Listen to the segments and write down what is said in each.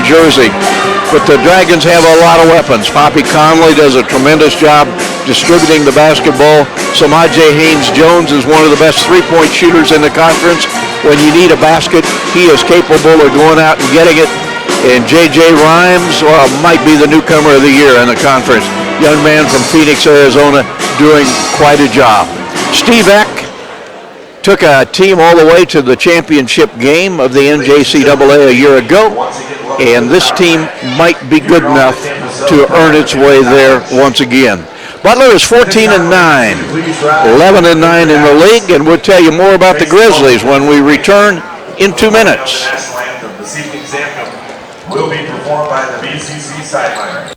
jersey. But the Dragons have a lot of weapons. Poppy Conley does a tremendous job distributing the basketball. Samaje Haynes-Jones is one of the best three-point shooters in the conference. When you need a basket, he is capable of going out and getting it. And J.J. Rhymes might be the newcomer of the year in the conference. Young man from Phoenix, Arizona, doing quite a job. Steve Eck took a team all the way to the championship game of the NJCAA a year ago, and this team might be good enough to earn its way there once again. Butler is 14-9, 11-9 in the league, and we'll tell you more about the Grizzlies when we return in 2 minutes. This evening's anthem will be performed by the BCC sideline.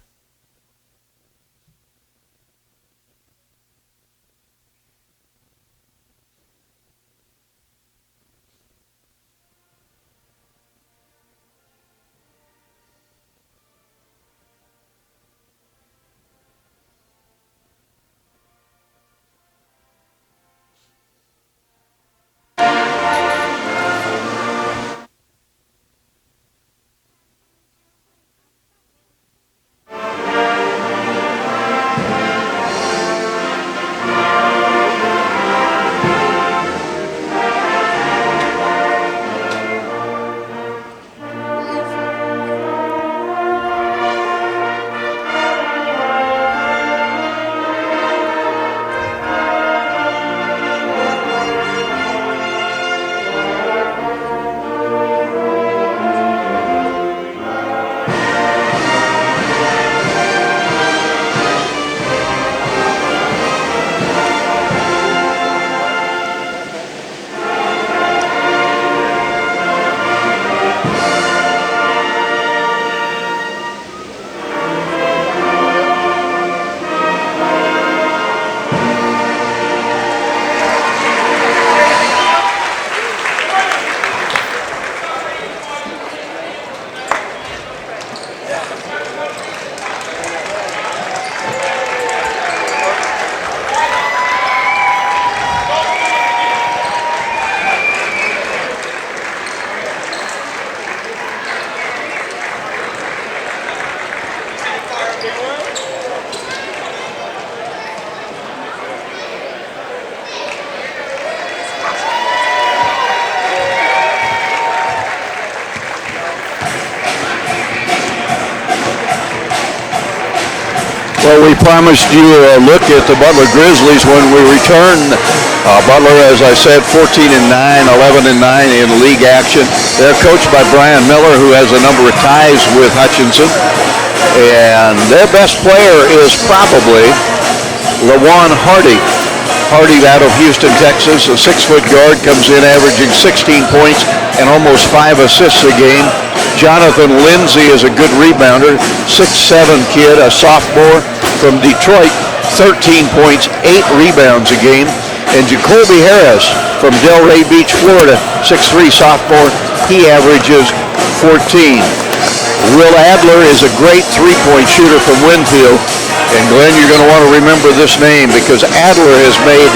Well, we promised you a look at the Butler Grizzlies when we return. Butler, as I said, 14-9, 11-9 in league action. They're coached by Brian Miller, who has a number of ties with Hutchinson. And their best player is probably Lawan Hardy. Hardy out of Houston, Texas, a 6-foot guard, comes in averaging 16 points and almost 5 assists a game. Jonathan Lindsay is a good rebounder, 6'7" kid, a sophomore from Detroit, 13 points, 8 rebounds a game. And Jacoby Harris from Delray Beach, Florida, 6'3" sophomore, he averages 14. Will Adler is a great three-point shooter from Winfield. And Glenn, you're going to want to remember this name because Adler has made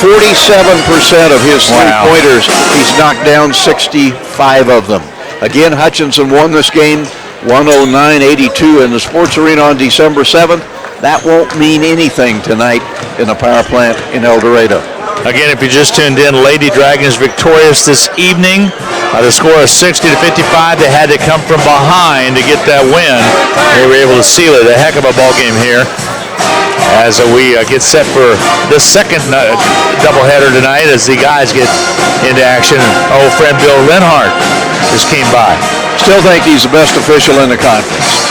47% of his three-pointers. He's knocked down 65 of them. Again, Hutchinson won this game 109-82 in the sports arena on December 7th. That won't mean anything tonight in the power plant in El Dorado. Again, if you just tuned in, Lady Dragons victorious this evening. The score is 60-55. They had to come from behind to get that win. They were able to seal it. A heck of a ball game here as we get set for this second doubleheader tonight as the guys get into action. Old friend Bill Renhart just came by. Still think he's the best official in the conference.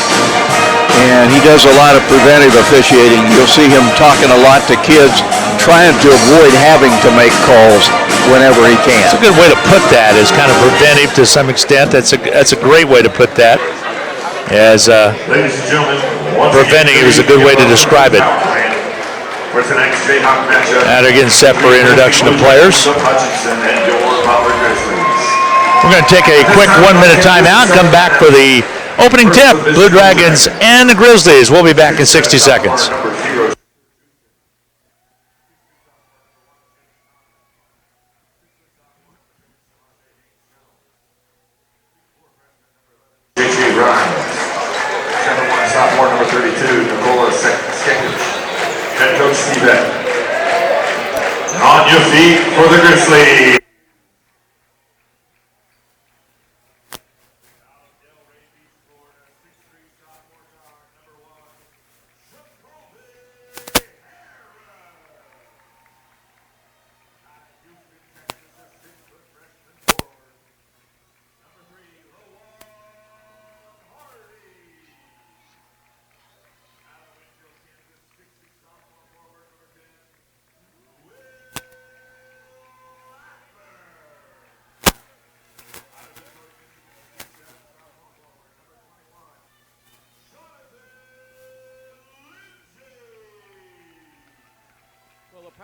And he does a lot of preventive officiating. You'll see him talking a lot to kids, trying to avoid having to make calls whenever he can. It's a good way to put that, is kind of preventive to some extent. That's a great way to put that. As Ladies and gentlemen, preventing is a good way to describe it. For tonight's Jayhawk matchup, Now they're getting set for introduction of players. Hutchinson and your Butler Grizzlies. We're going to take a quick 1-minute timeout and come back for the opening tip. Blue Dragons and the Grizzlies. We'll be back in 60 seconds. sophomore number 32, Nicola Skenkich. Head coach Steve Beck. On your feet for the Grizzlies.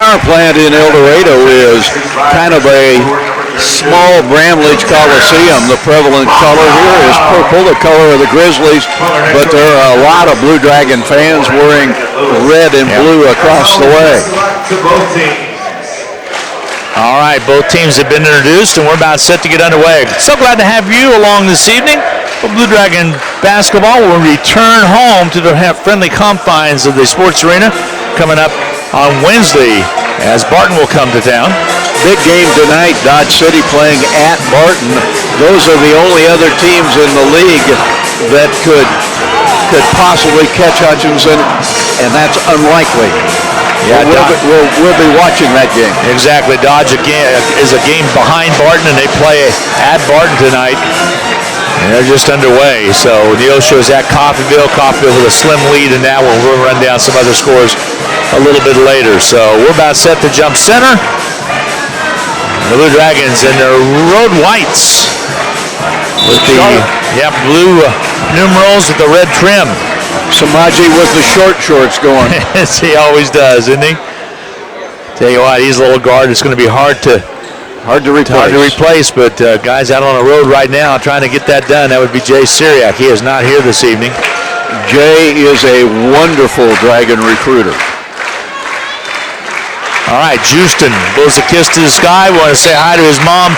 Power plant in El Dorado is kind of a small Bramlage Coliseum. The prevalent color here is purple, the color of the Grizzlies, but there are a lot of Blue Dragon fans wearing red and blue across the way. All right, both teams have been introduced, and we're about set to get underway. So glad to have you along this evening. Blue Dragon basketball will return home to the friendly confines of the sports arena coming up on Wednesday as Barton will come to town. Big game tonight, Dodge City playing at Barton. Those are the only other teams in the league that could possibly catch Hutchinson, and that's unlikely. Yeah, we'll be watching that game. Exactly. Dodge again is a game behind Barton, and they play at Barton tonight. And they're just underway. So Neil shows at Coffeyville with a slim lead, and now we'll run down some other scores a little bit later. So we're about set to jump center. The Blue Dragons in their road whites with the blue numerals with the red trim. Samaji with the shorts going. As he always does, isn't he? Tell you what, he's a little guard. It's going to be hard to replace, but guys out on the road right now trying to get that done. That would be Jay Syriac. He is not here this evening. Jay is a wonderful Dragon recruiter. All right, Houston blows a kiss to the sky. We want to say hi to his mom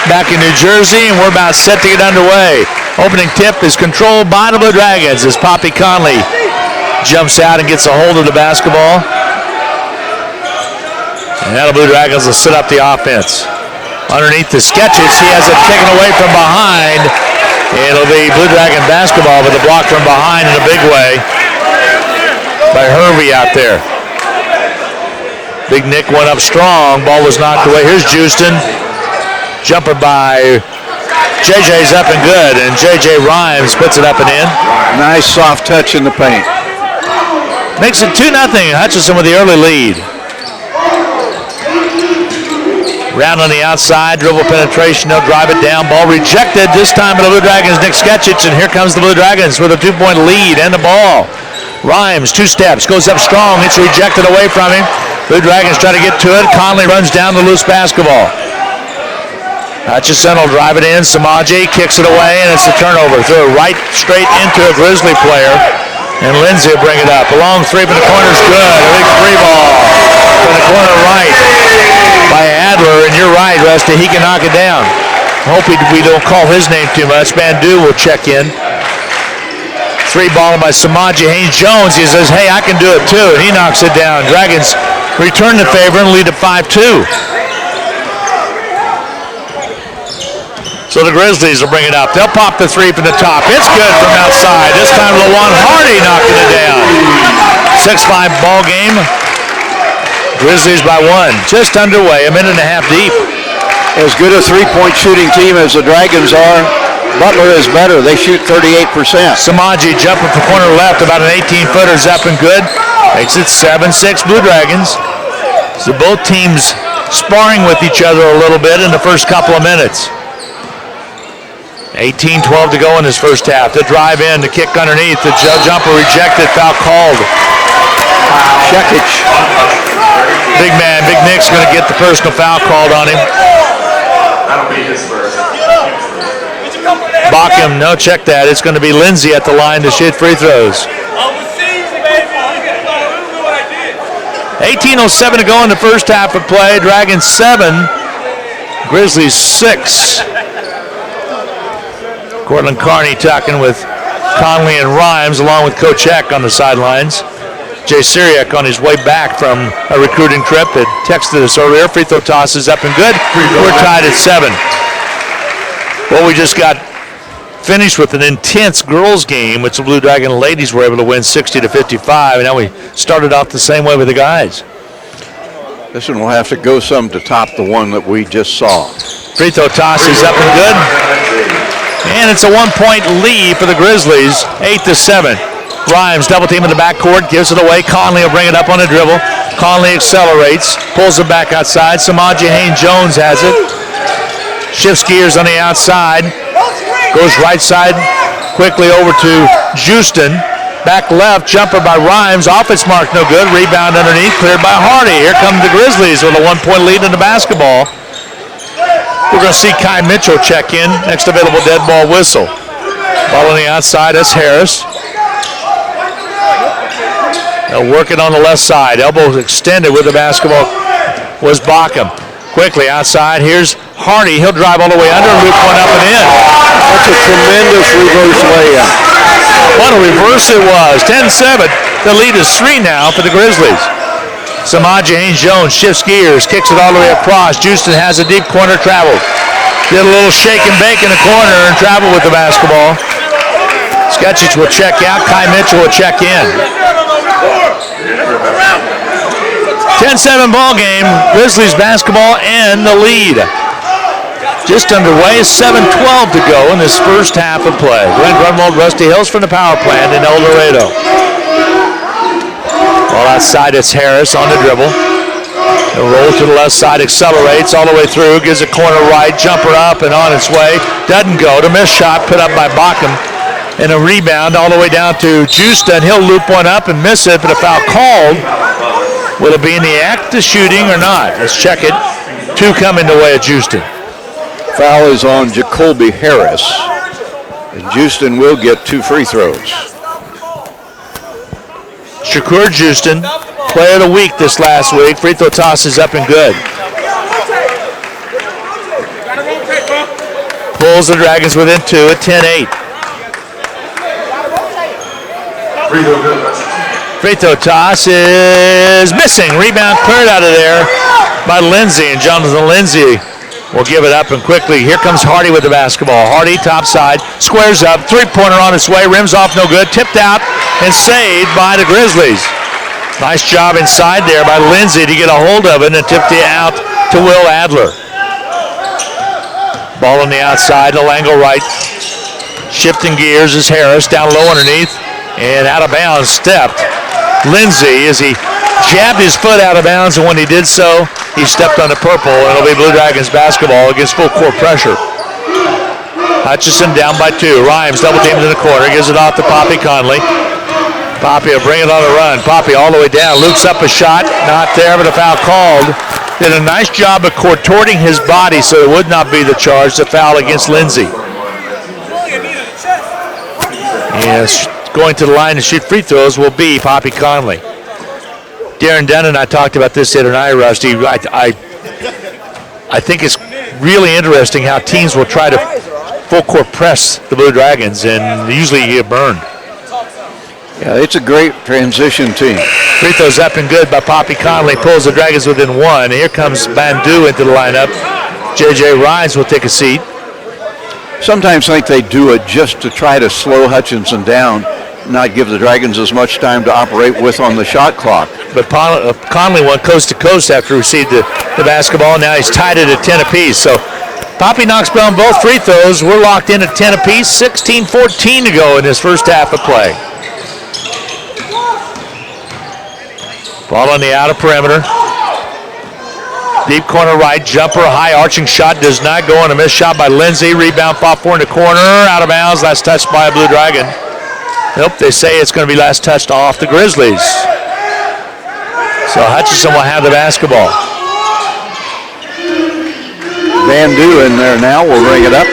back in New Jersey, and we're about set to get underway. Opening tip is controlled by the Blue Dragons as Poppy Conley jumps out and gets a hold of the basketball. And now the Blue Dragons will set up the offense. Underneath the sketches, he has it taken away from behind. It'll be Blue Dragon basketball, but the block from behind in a big way by Hervey out there. Big Nick went up strong. Ball was knocked away. Here's Houston. Jumper by JJ's up and good, and JJ Rhymes puts it up and in. Nice soft touch in the paint. Makes it 2-0. Hutchinson with the early lead. Round on the outside, dribble penetration, they'll drive it down. Ball rejected this time by the Blue Dragons, Nick Sketchich, and here comes the Blue Dragons with a 2-point lead and the ball. Rhymes, 2 steps, goes up strong, it's rejected away from him. Blue Dragons try to get to it. Conley runs down the loose basketball. Hutchinson will drive it in. Samaji kicks it away, and it's a turnover. Throw it right straight into a Grizzly player, and Lindsay will bring it up. A long three from the corner is good. A big free ball from the corner right by Adler, and you're right, Rusty. He can knock it down. Hope we don't call his name too much. Bandu will check in. 3 ball by Samaji Haynes-Jones. He says, hey, I can do it too, and he knocks it down. Dragons return the favor and lead to 5-2. So the Grizzlies will bring it up. They'll pop the 3 from the top. It's good from outside. This time LaJuan Hardy knocking it down. 6-5 ball game. Grizzlies by 1. Just underway, a minute and a half deep. As good a three-point shooting team as the Dragons are, Butler is better. They shoot 38%. Samaji jumping from corner left, about an 18-footer, is up and good. Makes it 7-6 Blue Dragons. So both teams sparring with each other a little bit in the first couple of minutes. 18-12 to go in this first half. The drive in, the kick underneath, the jumper rejected, foul called. Shekic. Big man, Big Nick's going to get the personal foul called on him. That'll be his first. Bockham, no, check that. It's going to be Lindsay at the line to shoot free throws. 18:07 to go in the first half of play. Dragons 7, Grizzlies 6. Cortland Carney talking with Conley and Rhymes, along with Coach Eck on the sidelines. Jay Syriak on his way back from a recruiting trip had texted us earlier. Free throw toss is up and good. We're tied at 7. Well, we just got finished with an intense girls game, which the Blue Dragon ladies were able to win 60-55, and now we started off the same way with the guys. This one will have to go some to top the one that we just saw. Free throw toss is up and good. And it's a 1-point lead for the Grizzlies, 8-7. Rhymes double team in the backcourt, gives it away. Conley will bring it up on a dribble. Conley accelerates, pulls it back outside. Samaje Haynes-Jones has it. Shifts gears on the outside. Goes right side quickly over to Houston. Back left, jumper by Rhymes. Off its mark, no good. Rebound underneath, cleared by Hardy. Here come the Grizzlies with a 1-point lead in the basketball. We're going to see Kai Mitchell check in. Next available dead ball whistle. Ball on the outside, that's Harris. They'll work it on the left side. Elbow extended with the basketball was Bockham. Quickly outside, here's Hardy. He'll drive all the way under and loop one up and in. That's a tremendous reverse layup. What a reverse it was. 10-7. The lead is 3 now for the Grizzlies. Samaje Haynes-Jones shifts gears, kicks it all the way across. Houston has a deep corner travel. Did a little shake and bake in the corner and travel with the basketball. Sketchich will check out. Kai Mitchell will check in. 10-7 ball game. Grizzlies basketball and the lead. Just underway, 7:12 to go in this first half of play. Glenn Grunwald, Rusty Hills from the power plant in El Dorado. All outside, it's Harris on the dribble. He'll roll to the left side, accelerates all the way through, gives a corner right, jumper up and on its way. Doesn't go. The missed shot put up by Bockham. And a rebound all the way down to Houston. He'll loop one up and miss it, but a foul called. Will it be in the act of shooting or not? Let's check it. 2 coming the way of Houston. Foul is on Jacoby Harris. And Houston will get 2 free throws. Shakur Houston, player of the week this last week. Free throw toss is up and good. Pulls the Dragons within 2 at 10-8. Free throw toss is missing. Rebound cleared out of there by Lindsay, and Jonathan Lindsay will give it up and quickly. Here comes Hardy with the basketball. Hardy top side, squares up, 3-pointer on its way, rims off no good, tipped out and saved by the Grizzlies. Nice job inside there by Lindsay to get a hold of it and tipped it out to Will Adler. Ball on the outside, Alango right. Shifting gears is Harris, down low underneath and out of bounds, stepped. Lindsay, as he jabbed his foot out of bounds, and when he did so, he stepped on the purple, and it'll be Blue Dragons basketball against full court pressure. Hutchinson down by 2. Rhymes double teamed in the corner, gives it off to Poppy Conley. Poppy will bring it on a run. Poppy all the way down, loops up a shot, not there, but a foul called. Did a nice job of contorting his body so it would not be the charge, the foul against Lindsay. Yes. Going to the line to shoot free throws will be Poppy Conley. Darren Dunn and I talked about this the other night, Rusty. I think it's really interesting how teams will try to full court press the Blue Dragons, and usually you get burned. Yeah, it's a great transition team. Free throws up and good by Poppy Conley. Pulls the Dragons within 1. Here comes Bandu into the lineup. J.J. Rhymes will take a seat. Sometimes think they do it just to try to slow Hutchinson down, not give the Dragons as much time to operate with on the shot clock. But Conley went coast to coast after he received the basketball. Now he's tied it at 10 apiece. So Poppy knocks down both free throws. We're locked in at 10 apiece. 16-14 to go in this first half of play. Ball on the outer perimeter. Deep corner right, jumper, high arching shot does not go on. A missed shot by Lindsay. Rebound, pop 4 in the corner, out of bounds. Last touched by a Blue Dragon. Nope, they say it's going to be last touched off the Grizzlies. So Hutchinson will have the basketball. Bandu in there now, will bring it up.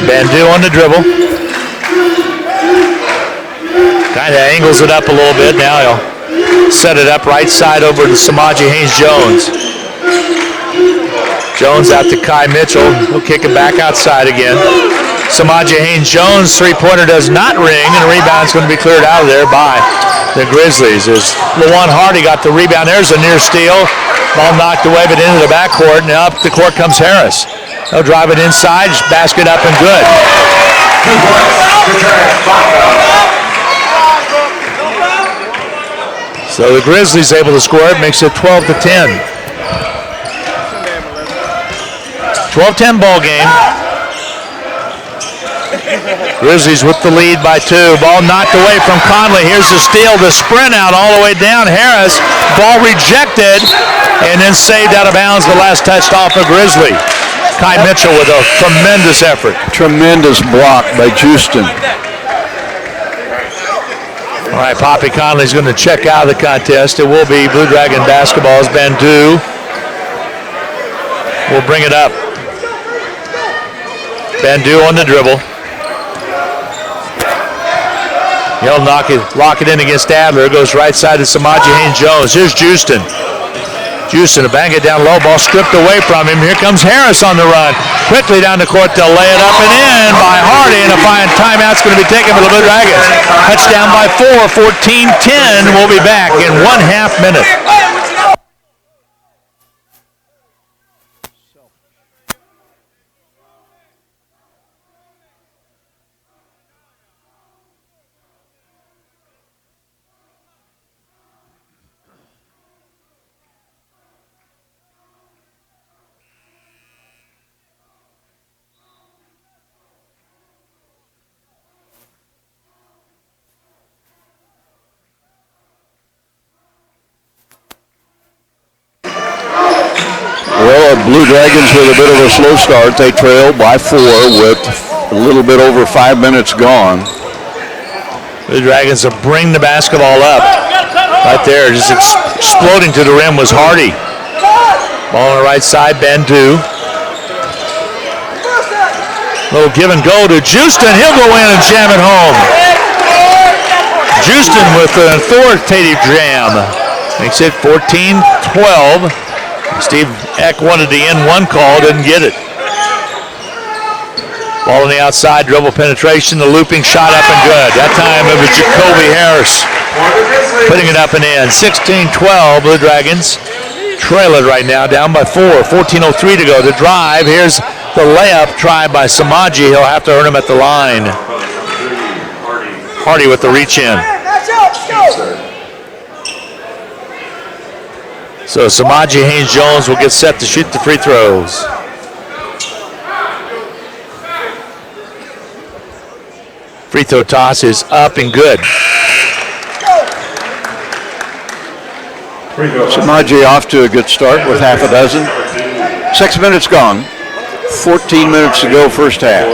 Bandu on the dribble. Kind of angles it up a little bit. Now he'll set it up right side over to Samaje Haynes-Jones. Jones out to Kai Mitchell. He'll kick it back outside again. Samaje Haynes-Jones, three-pointer does not ring, and the rebound's going to be cleared out of there by the Grizzlies. As Lawan Hardy got the rebound. There's a near steal. Ball knocked away, but into the backcourt, and up the court comes Harris. They'll drive it inside, basket up and good. 2 points. So the Grizzlies able to score it, makes it 12-10. 12-10 ball game. Grizzlies with the lead by 2. Ball knocked away from Conley. Here's the steal, the sprint out all the way down. Harris, ball rejected, and then saved out of bounds. The last touched off a Grizzly. Kai Mitchell with a tremendous effort. Tremendous block by Houston. All right, Poppy Conley's going to check out of the contest. It will be Blue Dragon basketball's Bandu. We'll bring it up. Bandu on the dribble. He'll lock it in against Adler. It goes right side to Samaje Haynes-Jones. Here's Houston. Houston to bang it down low. Ball stripped away from him. Here comes Harris on the run. Quickly down the court to lay it up and in by Hardy. And a fine timeout's going to be taken for the Blue Dragons. Touchdown by 4, 14-10. We'll be back in 1/2 minute. Well, Blue Dragons with a bit of a slow start. They trail by 4 with a little bit over 5 minutes gone. The Dragons will bring the basketball up. Right there, just exploding to the rim was Hardy. Ball on the right side, Bandu. Little give and go to Houston. He'll go in and jam it home. Houston with an authoritative jam. Makes it 14-12. Steve Eck wanted the N1 call, didn't get it. Ball on the outside, dribble penetration, the looping shot up and good. That time it was Jacoby Harris putting it up and in. 16-12, Blue Dragons trail it right now, down by 4. 14:03 to go. The drive, here's the layup tried by Samaje. He'll have to earn him at the line. Hardy with the reach in. So Samaje Haynes-Jones will get set to shoot the free throws. Free throw toss is up and good. Samaje off to a good start with half a dozen. 6 minutes gone. 14 minutes to go first half.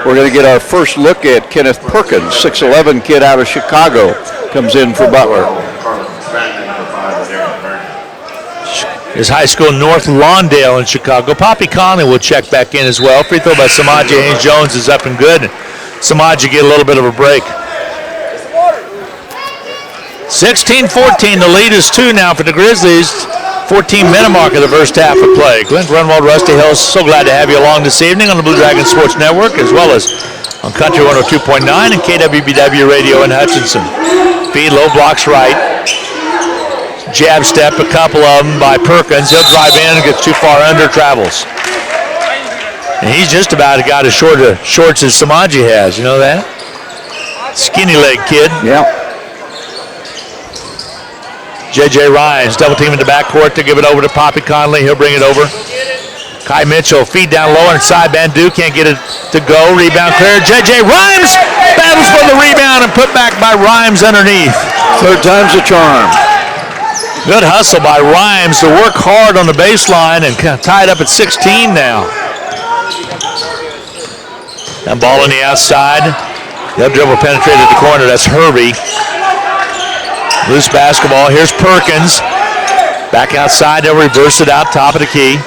We're going to get our first look at Kenneth Perkins, 6'11" kid out of Chicago, comes in for Butler. His high school, North Lawndale in Chicago. Poppy Conley will check back in as well. Free throw by Samaje Haynes-Jones is up and good. Samaje get a little bit of a break. 16-14, the lead is 2 now for the Grizzlies. 14-minute mark of the first half of play. Glenn Grunwald, Rusty Hill, so glad to have you along this evening on the Blue Dragon Sports Network, as well as on Country 102.9 and KWBW Radio in Hutchinson. Feed low blocks right. Jab step, a couple of them by Perkins. He'll drive in and gets too far under, travels. And he's just about got as short shorts as Samaje has, you know that? Skinny leg kid. Yeah. J.J. Rhymes, double team in the backcourt to give it over to Poppy Conley. He'll bring it over. Kai Mitchell, feed down low inside. Bandu can't get it to go. Rebound clear. J.J. Rhymes battles for the rebound and put back by Rhymes underneath. Third time's a charm. Good hustle by Rhymes to work hard on the baseline and tied up at 16 now. And ball on the outside. They'll dribble penetrate at the corner. That's Hervey. Loose basketball. Here's Perkins. Back outside. They'll reverse it out top of the key.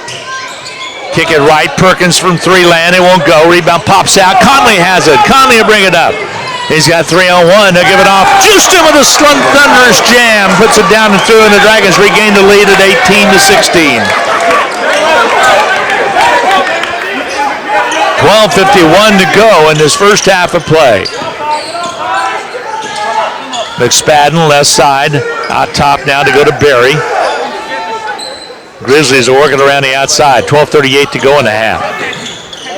Kick it right. Perkins from 3 land. It won't go. Rebound pops out. Conley has it. Conley will bring it up. He's got 3-on-1. They'll give it off. Houston with a thunderous jam. Puts it down and through, and the Dragons regain the lead at 18-16. 12:51 to go in this first half of play. McSpadden, left side, out top now to go to Berry. Grizzlies are working around the outside. 12:38 to go in the half.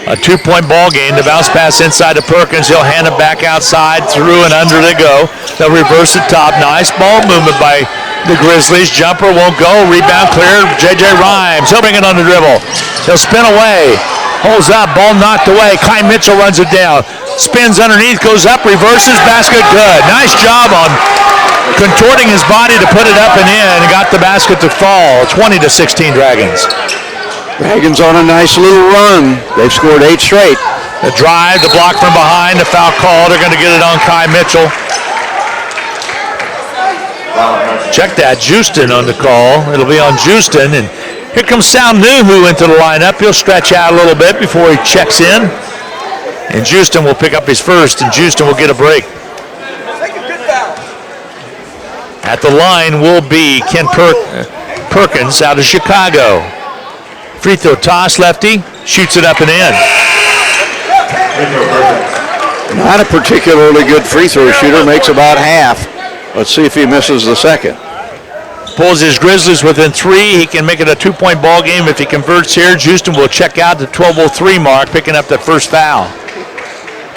A 2-point ball game. The bounce pass inside to Perkins. He'll hand it back outside. Through and under they go. They'll reverse the top. Nice ball movement by the Grizzlies. Jumper won't go. Rebound cleared. J.J. Rhymes. He'll bring it on the dribble. He'll spin away. Holds up. Ball knocked away. Kai Mitchell runs it down. Spins underneath. Goes up. Reverses. Basket good. Nice job on contorting his body to put it up and in. Got the basket to fall. 20-16 Dragons. Dragons on a nice little run. They've scored 8 straight. The drive, the block from behind, the foul call. They're going to get it on Kai Mitchell. Check that, Houston on the call. It'll be on Houston. And here comes Sal Nuhu into the lineup. He'll stretch out a little bit before he checks in. And Houston will pick up his first, and Houston will get a break. At the line will be Ken Perkins out of Chicago. Free throw toss, lefty, shoots it up and in. Not a particularly good free throw shooter, makes about half. Let's see if he misses the second. Pulls his Grizzlies within 3. He can make it a 2-point ball game if he converts here. Houston will check out the 12:03 mark, picking up that first foul.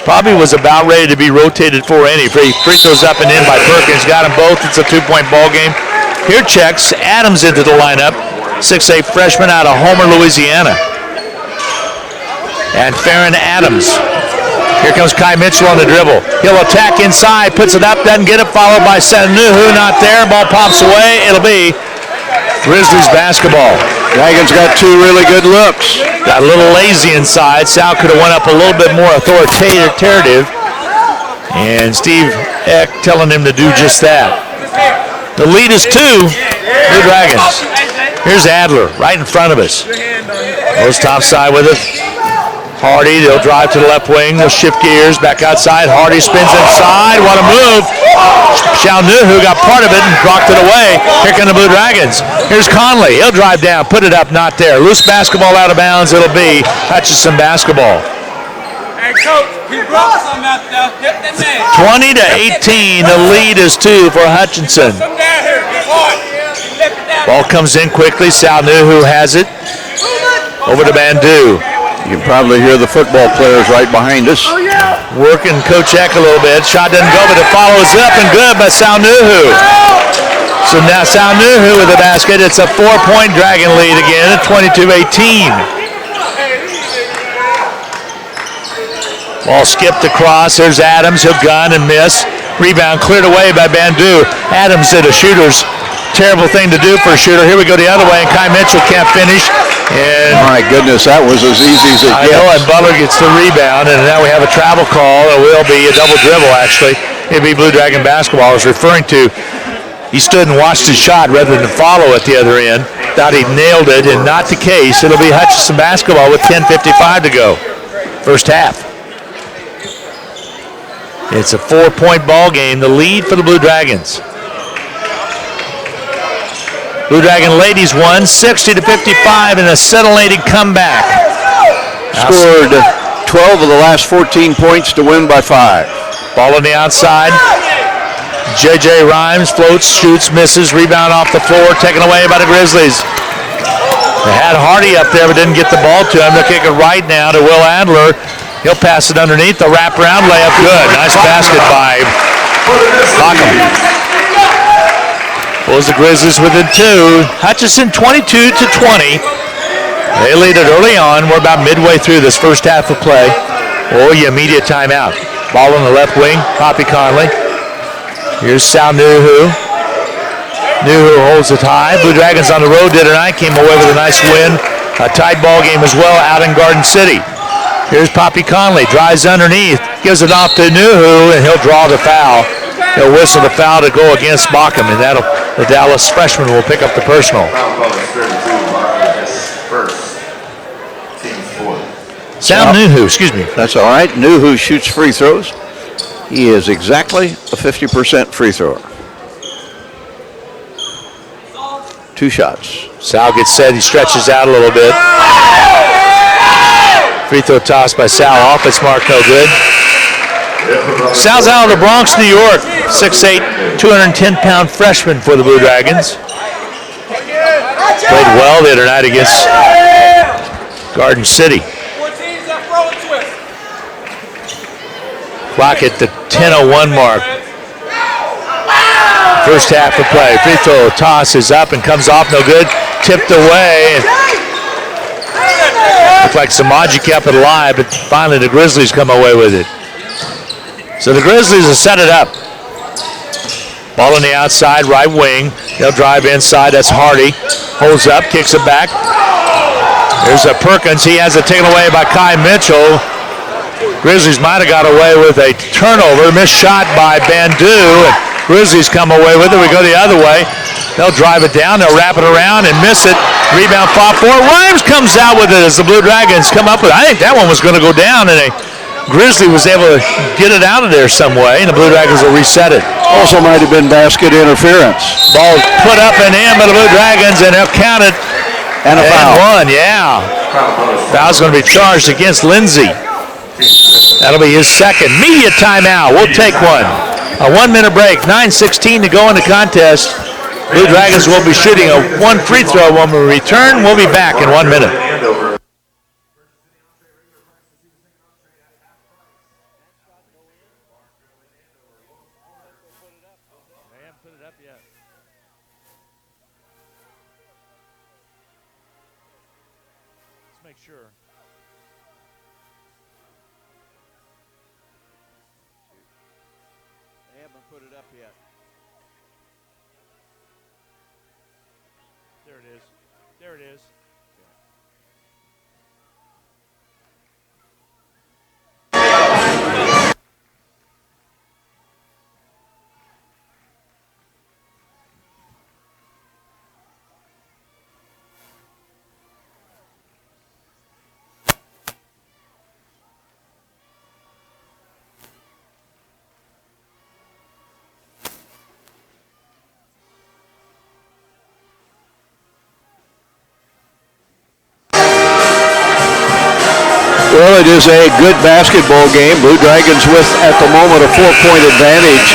Probably was about ready to be rotated for any. Free throws up and in by Perkins. Got them both. It's a 2-point ball game. Here checks Adams into the lineup. 6'8" freshman out of Homer, Louisiana. And Farron Adams. Here comes Kai Mitchell on the dribble. He'll attack inside, puts it up, doesn't get it, followed by Sanuhu, not there. Ball pops away. It'll be Grizzlies basketball. Dragons got 2 really good looks. Got a little lazy inside. Sal could have went up a little bit more authoritative. And Steve Eck telling him to do just that. The lead is 2. Blue Dragons. Here's Adler right in front of us. Goes topside with it. Hardy, they'll drive to the left wing. They'll shift gears back outside. Hardy spins inside. What a move. Shalnuhu got part of it and blocked it away. Here come the Blue Dragons. Here's Conley. He'll drive down, put it up, not there. Loose basketball out of bounds. It'll be Hutchinson basketball. Hey, Coach, he brought some out there. Hit that man. 20-18. The lead is 2 for Hutchinson. Come down here. Get hard. Lift it down. Ball comes in quickly. Shalnuhu has it. Over to Bandu. You can probably hear the football players right behind us. Working Coach Eck a little bit. Shot doesn't go, but it follows up and good by Shalnuhu. So now Shalnuhu with the basket. It's a 4-point Dragon lead again at 22-18. Ball skipped across. There's Adams. He'll gun and miss. Rebound cleared away by Bandu. Adams did a shooter's terrible thing to do for a shooter. Here we go the other way, and Kai Mitchell can't finish. And my goodness, that was as easy as it I gets. know, and Butler gets the rebound, and now we have a travel call. It will be a double dribble, actually. It'll be Blue Dragon basketball. I was referring to, he stood and watched his shot rather than follow at the other end. Thought he nailed it, and not the case. It'll be Hutchinson basketball with 10:55 to go. First half. It's a 4-point ball game. The lead for the Blue Dragons. Blue Dragon ladies won 60-55 in a scintillating comeback. Scored 12 of the last 14 points to win by 5. Ball on the outside. J.J. Rhymes floats, shoots, misses. Rebound off the floor, taken away by the Grizzlies. They had Hardy up there, but didn't get the ball to him. They'll kick it right now to Will Adler. He'll pass it underneath. The wraparound layup, good. Nice basket by Bacham. Pulls the Grizzlies within 2. Hutchinson 22-20. They lead it early on. We're about midway through this first half of play. Oh, yeah, immediate timeout. Ball on the left wing. Poppy Conley. Here's Sal Nuhu. Nuhu holds it high. Blue Dragons on the road tonight. Came away with a nice win. A tight ball game as well out in Garden City. Here's Poppy Conley. Drives underneath. Gives it off to Nuhu, and he'll draw the foul. He'll whistle the foul to go against Bacham, and the Dallas freshman will pick up the personal. Sal Nuhu, excuse me. That's all right. Nuhu shoots free throws. He is exactly a 50% free thrower. 2 shots. Sal gets set. He stretches out a little bit. Free throw toss by Sal off. It's marked no good. Sal's out of the Bronx, New York. 6'8", 210-pound freshman for the Blue Dragons. Played well the other night against Garden City. Clock at the 10:01 mark. First half of play. Free throw toss is up and comes off no good. Tipped away. Looked like Samaji kept it alive, but finally the Grizzlies come away with it. So the Grizzlies will set it up. Ball on the outside, right wing. They'll drive inside. That's Hardy. Holds up, kicks it back. There's a Perkins. He has it taken away by Kai Mitchell. Grizzlies might have got away with a turnover. Missed shot by Bandu. Grizzlies come away with it. We go the other way. They'll drive it down. They'll wrap it around and miss it. Rebound fought for. Rhymes comes out with it as the Blue Dragons come up with it. I think that one was going to go down, and a Grizzly was able to get it out of there some way, and the Blue Dragons will reset it. Also might have been basket interference. Ball put up and in by the Blue Dragons, and they'll count it. And a foul. One, yeah. Foul's going to be charged against Lindsay. That'll be his second. Media timeout. We'll take one. A 1-minute break. 9:16 to go in the contest. Blue Dragons will be shooting a one free throw when we return. We'll be back in 1 minute. Well, it is a good basketball game. Blue Dragons with, at the moment, a 4-point advantage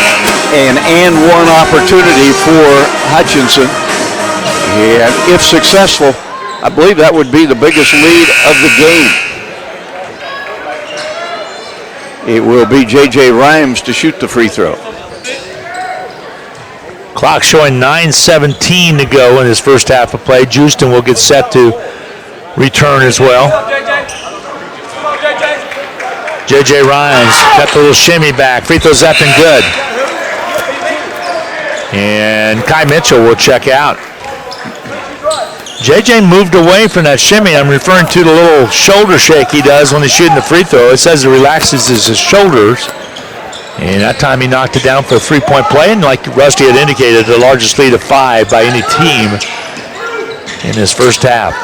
and one opportunity for Hutchinson. And if successful, I believe that would be the biggest lead of the game. It will be J.J. Rhymes to shoot the free throw. Clock showing 9:17 to go in his first half of play. Houston will get set to return as well. J.J. Rhymes got the little shimmy back. Free throws up and good. And Kai Mitchell will check out. J.J. moved away from that shimmy. I'm referring to the little shoulder shake he does when he's shooting the free throw. It says it relaxes his shoulders. And that time he knocked it down for a 3-point play. And like Rusty had indicated, the largest lead of 5 by any team in his first half.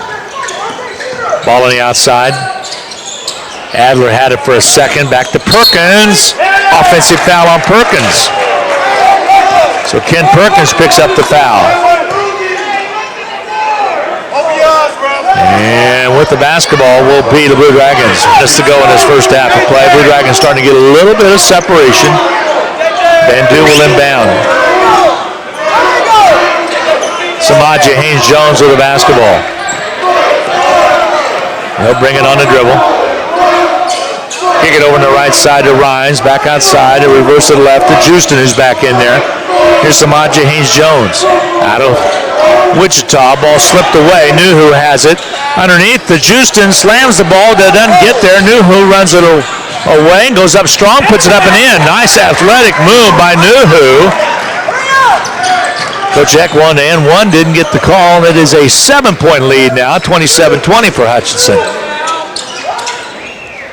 Ball on the outside. Adler had it for a second. Back to Perkins. Offensive foul on Perkins. So Ken Perkins picks up the foul. And with the basketball will be the Blue Dragons. Just to go in this first half of play. Blue Dragons starting to get a little bit of separation. Bandu will inbound. Samaji Haynes-Jones with the basketball. He'll bring it on the dribble. Kick it over on the right side to Rhymes. Back outside. A reverse to the left to Houston, who's back in there. Here's Samaji Haynes-Jones. Out of Wichita. Ball slipped away. Nuhu has it. Underneath, the Houston slams the ball. That doesn't get there. Nuhu runs it away. Goes up strong. Puts it up and in. Nice athletic move by Nuhu. Coach Eck wanted to end one. Didn't get the call. It is a 7-point lead now. 27-20 for Hutchinson.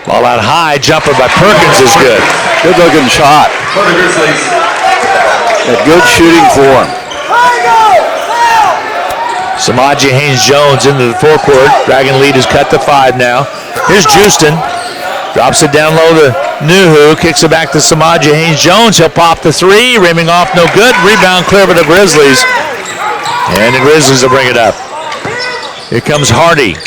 Ball out high, jumper by Perkins is good. Good looking shot. A good shooting form. Samaji Haynes-Jones into the forecourt. Dragon lead is cut to 5 now. Here's Houston. Drops it down low to Nuhu. Kicks it back to Samaji Haynes-Jones. He'll pop the 3. Rimming off no good. Rebound clear for the Grizzlies. And the Grizzlies will bring it up. Here comes Hardy.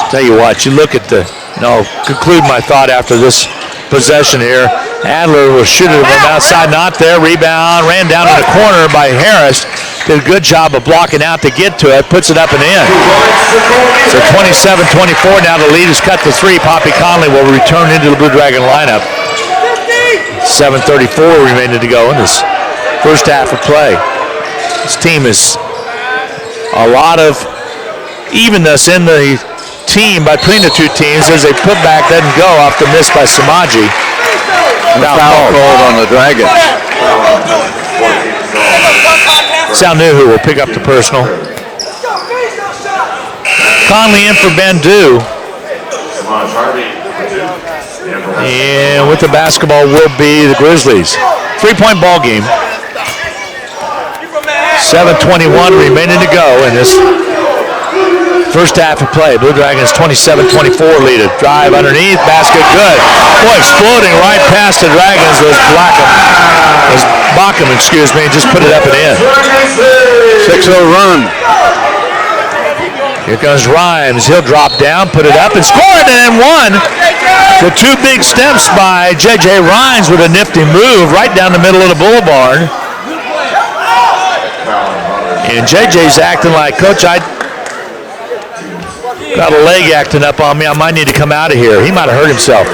Tell you what, you look at the No, conclude my thought after this possession here. Adler will shoot it from outside, not there. Rebound, ran down to the corner by Harris. Did a good job of blocking out to get to it. Puts it up and in. So 27-24. Now the lead is cut to 3. Poppy Conley will return into the Blue Dragon lineup. 7:34 remaining to go in this first half of play. This team is a lot of evenness in the team between the two teams as they put back doesn't go off the miss by Samaji. Foul called on the Dragons. Salnuhu will pick up the personal. Conley in for Bandu. And with the basketball will be the Grizzlies. 3-point ball game. 7:21 remaining to go in this first half of play. Blue Dragons 27-24 lead it. Drive underneath, basket good. Boy, exploding right past the Dragons was Backham, just put it up and in. 6-0 run. Here comes Rhymes. He'll drop down, put it up, and score it, and one. The two big steps by J.J. Rhymes with a nifty move right down the middle of the boulevard. And J.J.'s acting like, Coach, I got a leg acting up on me. I might need to come out of here. He might have hurt himself.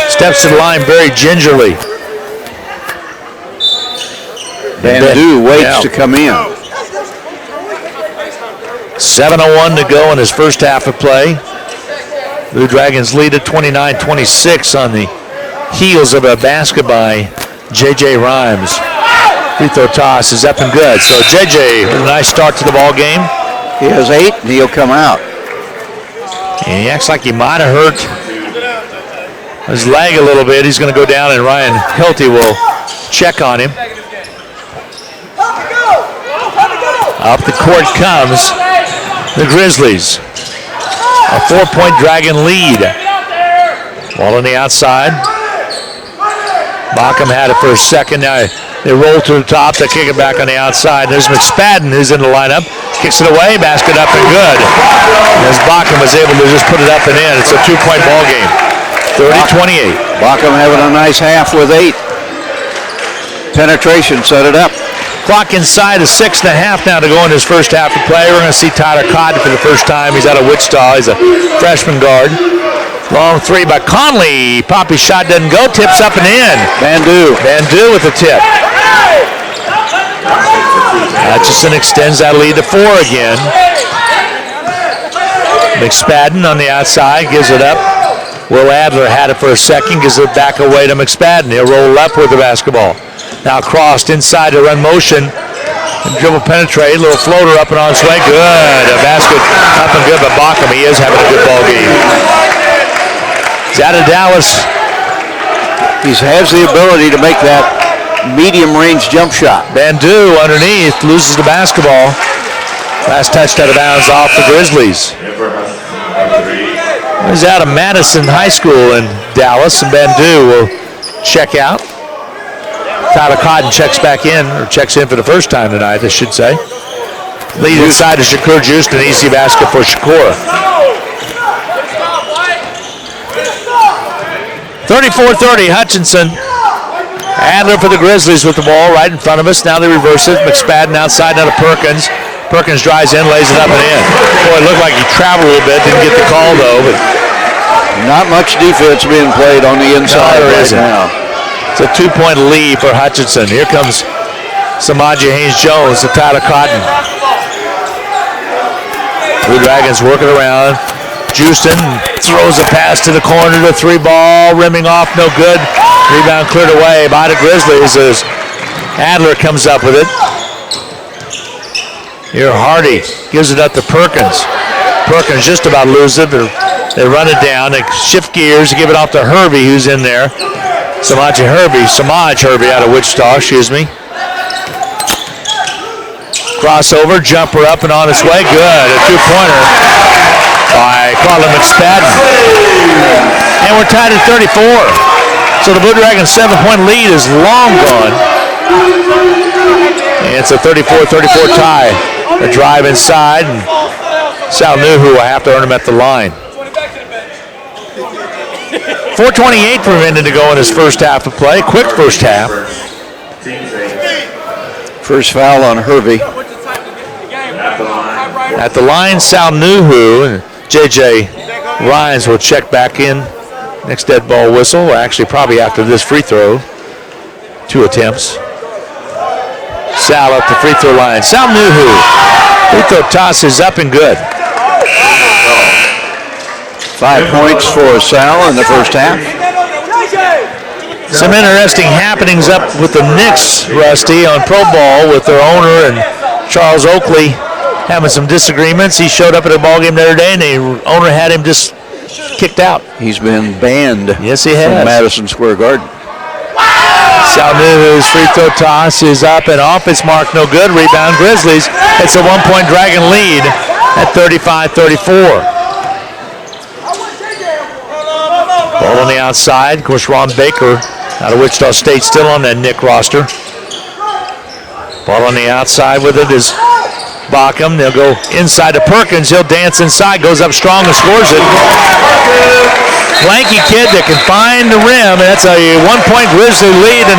Steps to the line very gingerly. Bandu waits to come in. 7:01 to go in his first half of play. Blue Dragons lead at 29-26 on the heels of a basket by J.J. Rhymes. Free throw toss is up and good. So J.J. with a nice start to the ball game. He has 8 and he'll come out. And he acts like he might have hurt his leg a little bit. He's going to go down and Ryan Hilty will check on him. Up the court comes the Grizzlies. A 4-point Dragon lead. Ball on the outside. Backham had it for a second. Now they roll to the top. They kick it back on the outside. There's McSpadden who's in the lineup. Kicks it away. Basket up and good. As Backham was able to just put it up and in. It's a 2-point ball game. 30-28. Backham having a nice half with 8. Penetration set it up. Clock inside of 6.5 now to go in his first half of play. We're going to see Tyler Cotton for the first time. He's out of Wichita. He's a freshman guard. Long three by Conley. Poppy's shot doesn't go. Tips up and in. Bandu with the tip. Hutchinson extends that lead to 4 again. McSpadden on the outside gives it up. Will Adler had it for a second. Gives it back away to McSpadden. He'll roll up with the basketball. Now crossed inside to run motion. And dribble penetrate. Little floater up and on its way. Good. A basket up and good by Backham. He is having a good ball game. He's out of Dallas. He has the ability to make that medium range jump shot. Bandu underneath loses the basketball. Last touched out of bounds off the Grizzlies. He's out of Madison High School in Dallas, and Bandu will check out. Tyler Cotton checks back in, or checks in for the first time tonight, I should say. Lead inside to Shakur Juice, an easy basket for Shakur. 34-30, Hutchinson. Adler for the Grizzlies with the ball right in front of us. Now they reverse it. McSpadden outside, now to Perkins. Perkins drives in, lays it up and in. Boy, it looked like he traveled a little bit. Didn't get the call, though. But not much defense being played on the inside right now. It's a 2-point lead for Hutchinson. Here comes Samaji Haynes-Jones to Tyler Cotton. Blue Dragons working around. Houston throws a pass to the corner to 3-ball. Rimming off, no good. Rebound cleared away by the Grizzlies as Adler comes up with it. Here Hardy gives it up to Perkins. Perkins just about loses it, but they run it down. They shift gears, give it off to Hervey, who's in there. Samaj Hervey out of Wichita, Crossover, jumper up and on its way. Good, a 2-pointer by Carlin McSpadden. And we're tied at 34. So the Blue Dragons' 7-point lead is long gone. And it's a 34-34 tie. A drive inside, and Salnuhu will have to earn him at the line. 4:28 per minute to go in his first half of play. Quick first half. First foul on Hervey. At the line, Sal Nuhu and J.J. Rhines will check back in. Next dead ball whistle, actually probably after this free throw. 2 attempts. Sal up the free throw line. Sal Nuhu. Free throw toss is up and good. 5 points for Sal in the first half. Some interesting happenings up with the Knicks, Rusty, on Pro Ball with their owner and Charles Oakley having some disagreements. He showed up at a ball game the other day and the owner had him just kicked out. He's been banned. Yes, he has. From Madison Square Garden. Sal Nuhu's free throw toss is up and off. It's marked no good. Rebound Grizzlies. It's a 1-point Dragon lead at 35-34. Ball on the outside. Of course, Ron Baker out of Wichita State still on that Nick roster. Ball on the outside with it is Bockham. They'll go inside to Perkins. He'll dance inside, goes up strong and scores it. Lanky kid that can find the rim. That's a 1-point Grizzly lead, and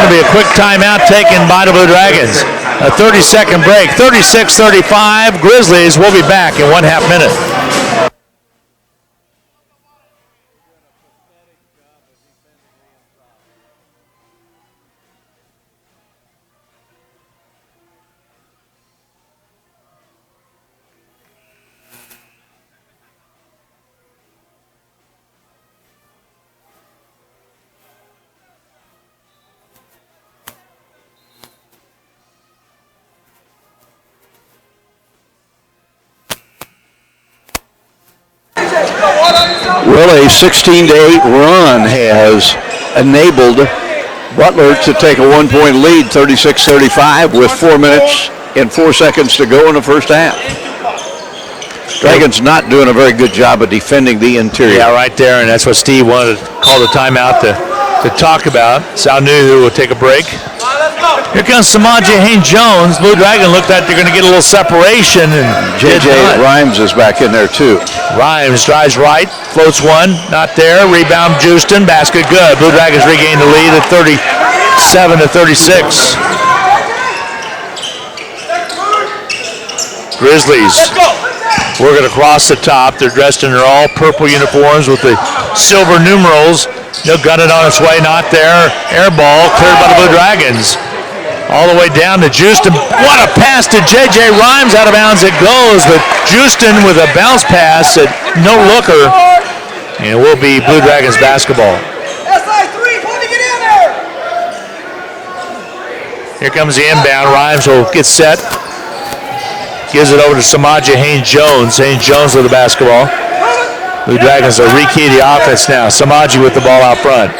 going to be a quick timeout taken by the Blue Dragons. A 30-second break. 36-35. Grizzlies will be back in 1/2 minute. Well, a 16-8 run has enabled Butler to take a 1-point lead, 36-35, with 4 minutes and 4 seconds to go in the first half. Dragons not doing a very good job of defending the interior. Yeah, right there, and that's what Steve wanted to call the timeout to talk about. Sal Nuhu will take a break. Here comes Samaje Haynes-Jones. Blue Dragon looked like they're going to get a little separation. And J.J. Rhymes is back in there, too. Rhymes drives right, floats one, not there. Rebound, Houston, basket good. Blue Dragons regain the lead at 37-36. Grizzlies working across the top. They're dressed in their all purple uniforms with the silver numerals. They'll gun it on its way, not there. Air ball cleared by the Blue Dragons. All the way down to Houston. What a pass to J.J. Rhymes. Out of bounds it goes, but Houston with a bounce pass at no looker. And it will be Blue Dragons basketball. Here comes the inbound. Rhymes will get set. Gives it over to Samaje Haynes-Jones. Haynes-Jones with the basketball. Blue Dragons are rekey the offense now. Samaje with the ball out front.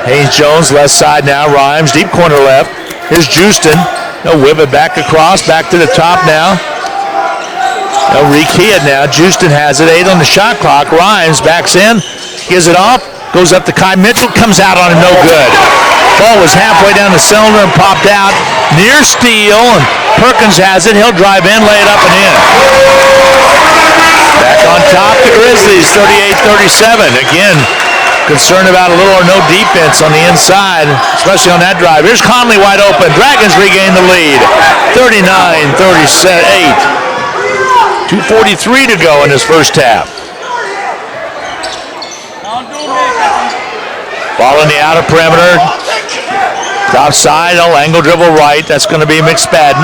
Haynes-Jones left side now. Rhymes deep corner left. Here's Houston. They'll whip it back across, back to the top now. They'll rekey it now. Houston has it. 8 on the shot clock. Rhymes backs in, gives it off, goes up to Kai Mitchell, comes out on it, no good. Ball was halfway down the cylinder and popped out. Near steal, and Perkins has it. He'll drive in, lay it up and in. Back on top, the Grizzlies, 38-37. Again, concerned about a little or no defense on the inside, especially on that drive. Here's Conley wide open. Dragons regain the lead. 39-38. 2:43 to go in this first half. Ball in the outer perimeter. Top side, angle dribble right. That's going to be McSpadden.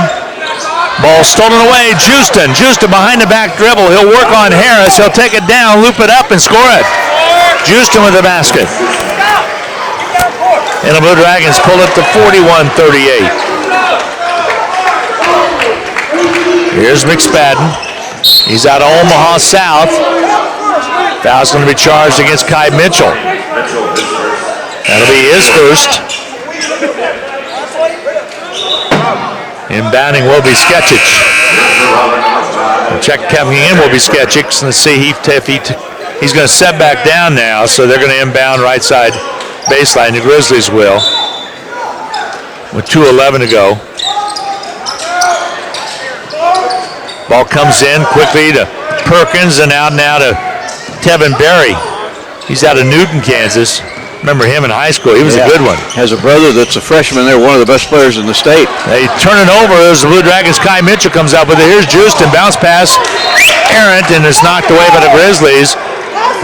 Ball stolen away. Houston behind the back dribble. He'll work on Harris. He'll take it down, loop it up, and score it. Houston with the basket. And the Blue Dragons pull it to 41-38. Here's McSpadden. He's out of Omaha South. Foul's going to be charged against Kai Mitchell. That'll be his first. Inbounding will be Sketchich. Check coming in will be Sketchich. Let's see if he's going to set back down now, so they're going to inbound right side baseline. The Grizzlies will. With 2:11 to go. Ball comes in quickly to Perkins and out now to Tevin Berry. He's out of Newton, Kansas. Remember him in high school. He was a good one. Has a brother that's a freshman there, one of the best players in the state. They turn it over as the Blue Dragons. Kai Mitchell comes up with it. Here's Houston. Bounce pass. Errant, and it's knocked away by the Grizzlies.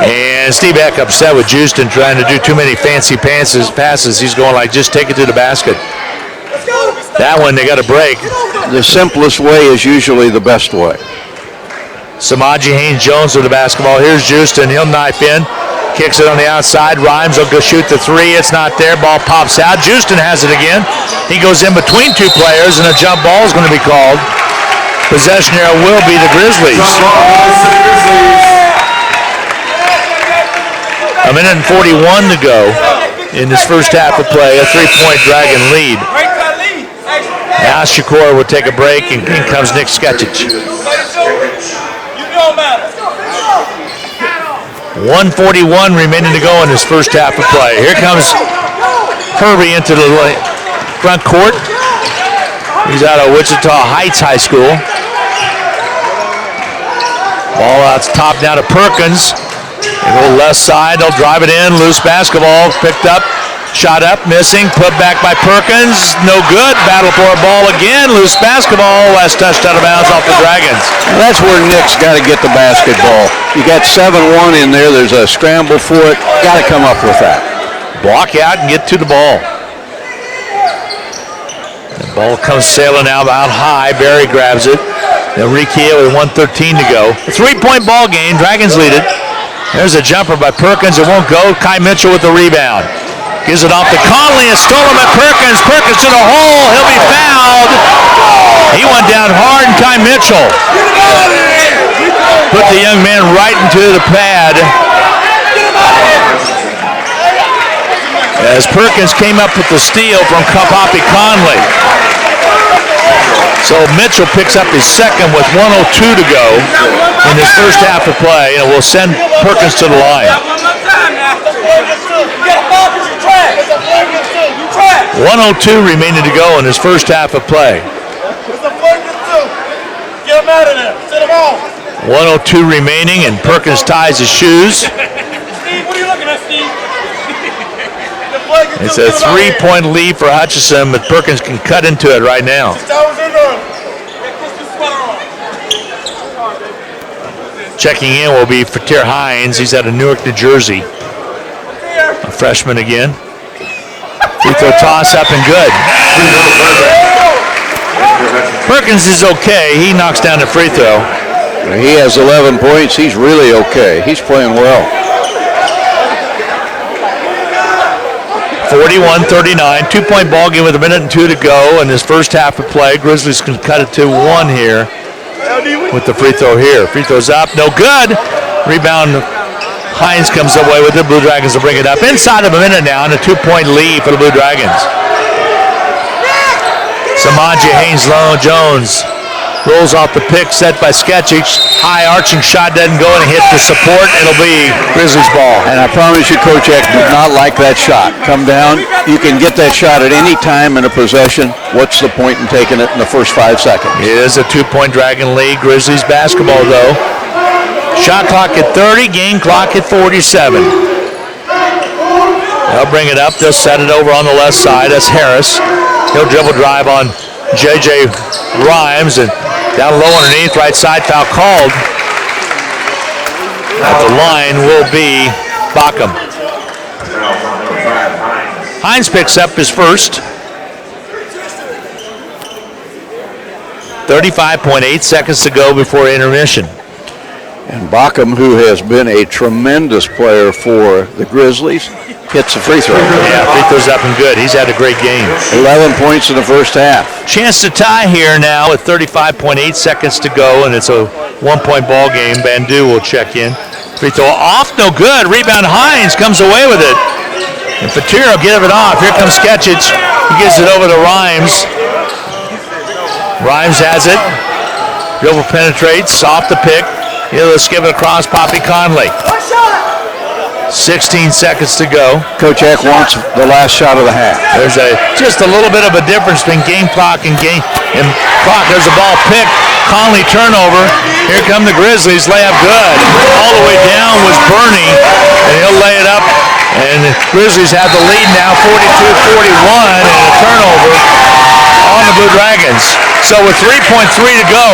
And Steve Eck upset with Houston trying to do too many fancy passes. He's going like, just take it to the basket. That one, they got a break. The simplest way is usually the best way. Samaje Haynes-Jones with the basketball. Here's Houston. He'll knife in. Kicks it on the outside. Rhymes will go shoot the three. It's not there. Ball pops out. Houston has it again. He goes in between two players, and a jump ball is going to be called. Possession here will be the Grizzlies. A minute and 41 to go in this first half of play. A three-point Dragon lead. Now Shakur will take a break, and in comes Nick Skecic. 1:41 remaining to go in this first half of play. Here comes Kirby into the front court. He's out of Wichita Heights High School. Ball out top now to Perkins. They go left side, they'll drive it in. Loose basketball picked up. Shot up, missing, put back by Perkins, no good. Battle for a ball again, loose basketball, last touched out of bounds off the Dragons. That's where Nick's got to get the basketball. You got 7-1 in there, there's a scramble for it, got to come up with that. Block out and get to the ball. The ball comes sailing out high, Barry grabs it. They'll rekey it with 1:13 to go. A three-point ball game, Dragons lead it. There's a jumper by Perkins, it won't go. Kai Mitchell with the rebound. Gives it off to Conley and stolen by Perkins. Perkins to the hole. He'll be fouled. He went down hard, and Kai Mitchell put the young man right into the pad. As Perkins came up with the steal from Poppy Conley. So Mitchell picks up his second with 1:02 to go in his first half of play, and will send Perkins to the line. 1:02 remaining to go in his first half of play. 1:02 remaining, and Perkins ties his shoes. Steve, what are you looking at, Steve? It's a three-point lead for Hutchinson, but Perkins can cut into it right now. Checking in will be Fatir Hines. He's out of Newark, New Jersey. A freshman again. Free throw toss up and good. Perkins is okay. He knocks down the free throw. He has 11 points. He's really okay. He's playing well. 41-39. Two-point ball game with 1:02 to go in this first half of play. Grizzlies can cut it to one here with the free throw here. Free throw's up. No good. Rebound. Hines comes away with it. Blue Dragons will bring it up. Inside of a minute now, and a 2-point lead for the Blue Dragons. Samaje Haynes-Jones rolls off the pick set by Skecic. High arching shot doesn't go and hit the support. It'll be Grizzlies ball. And I promise you, Coach Eck did not like that shot. Come down. You can get that shot at any time in a possession. What's the point in taking it in the first 5 seconds? It is a 2-point Dragon lead. Grizzlies basketball, though. Shot clock at 30, game clock at 47. They'll bring it up. They'll set it over on the left side. That's Harris. He'll dribble drive on J.J. Rhymes, and down low underneath, right side, foul called. At the line will be Backham. Hines picks up his first. 35.8 seconds to go before intermission. And Backham, who has been a tremendous player for the Grizzlies, hits a free throw. Yeah, free throw's up and good. He's had a great game. 11 points in the first half. Chance to tie here now with 35.8 seconds to go, and it's a 1-point ball game. Bandu will check in. Free throw off, no good. Rebound, Hines comes away with it. And Fatir will give it off. Here comes Skecic. He gives it over to Rhymes. Rhymes has it. Dribble penetrates, off the pick. Let's give it across Poppy Conley. 16 seconds to go. Coach Eck wants the last shot of the half. There's just a little bit of a difference between game clock and clock. There's a ball picked. Conley turnover. Here come the Grizzlies. Layup good. All the way down was Bernie, and he'll lay it up. And the Grizzlies have the lead now, 42-41, and a turnover on the Blue Dragons. So with 3.3 to go,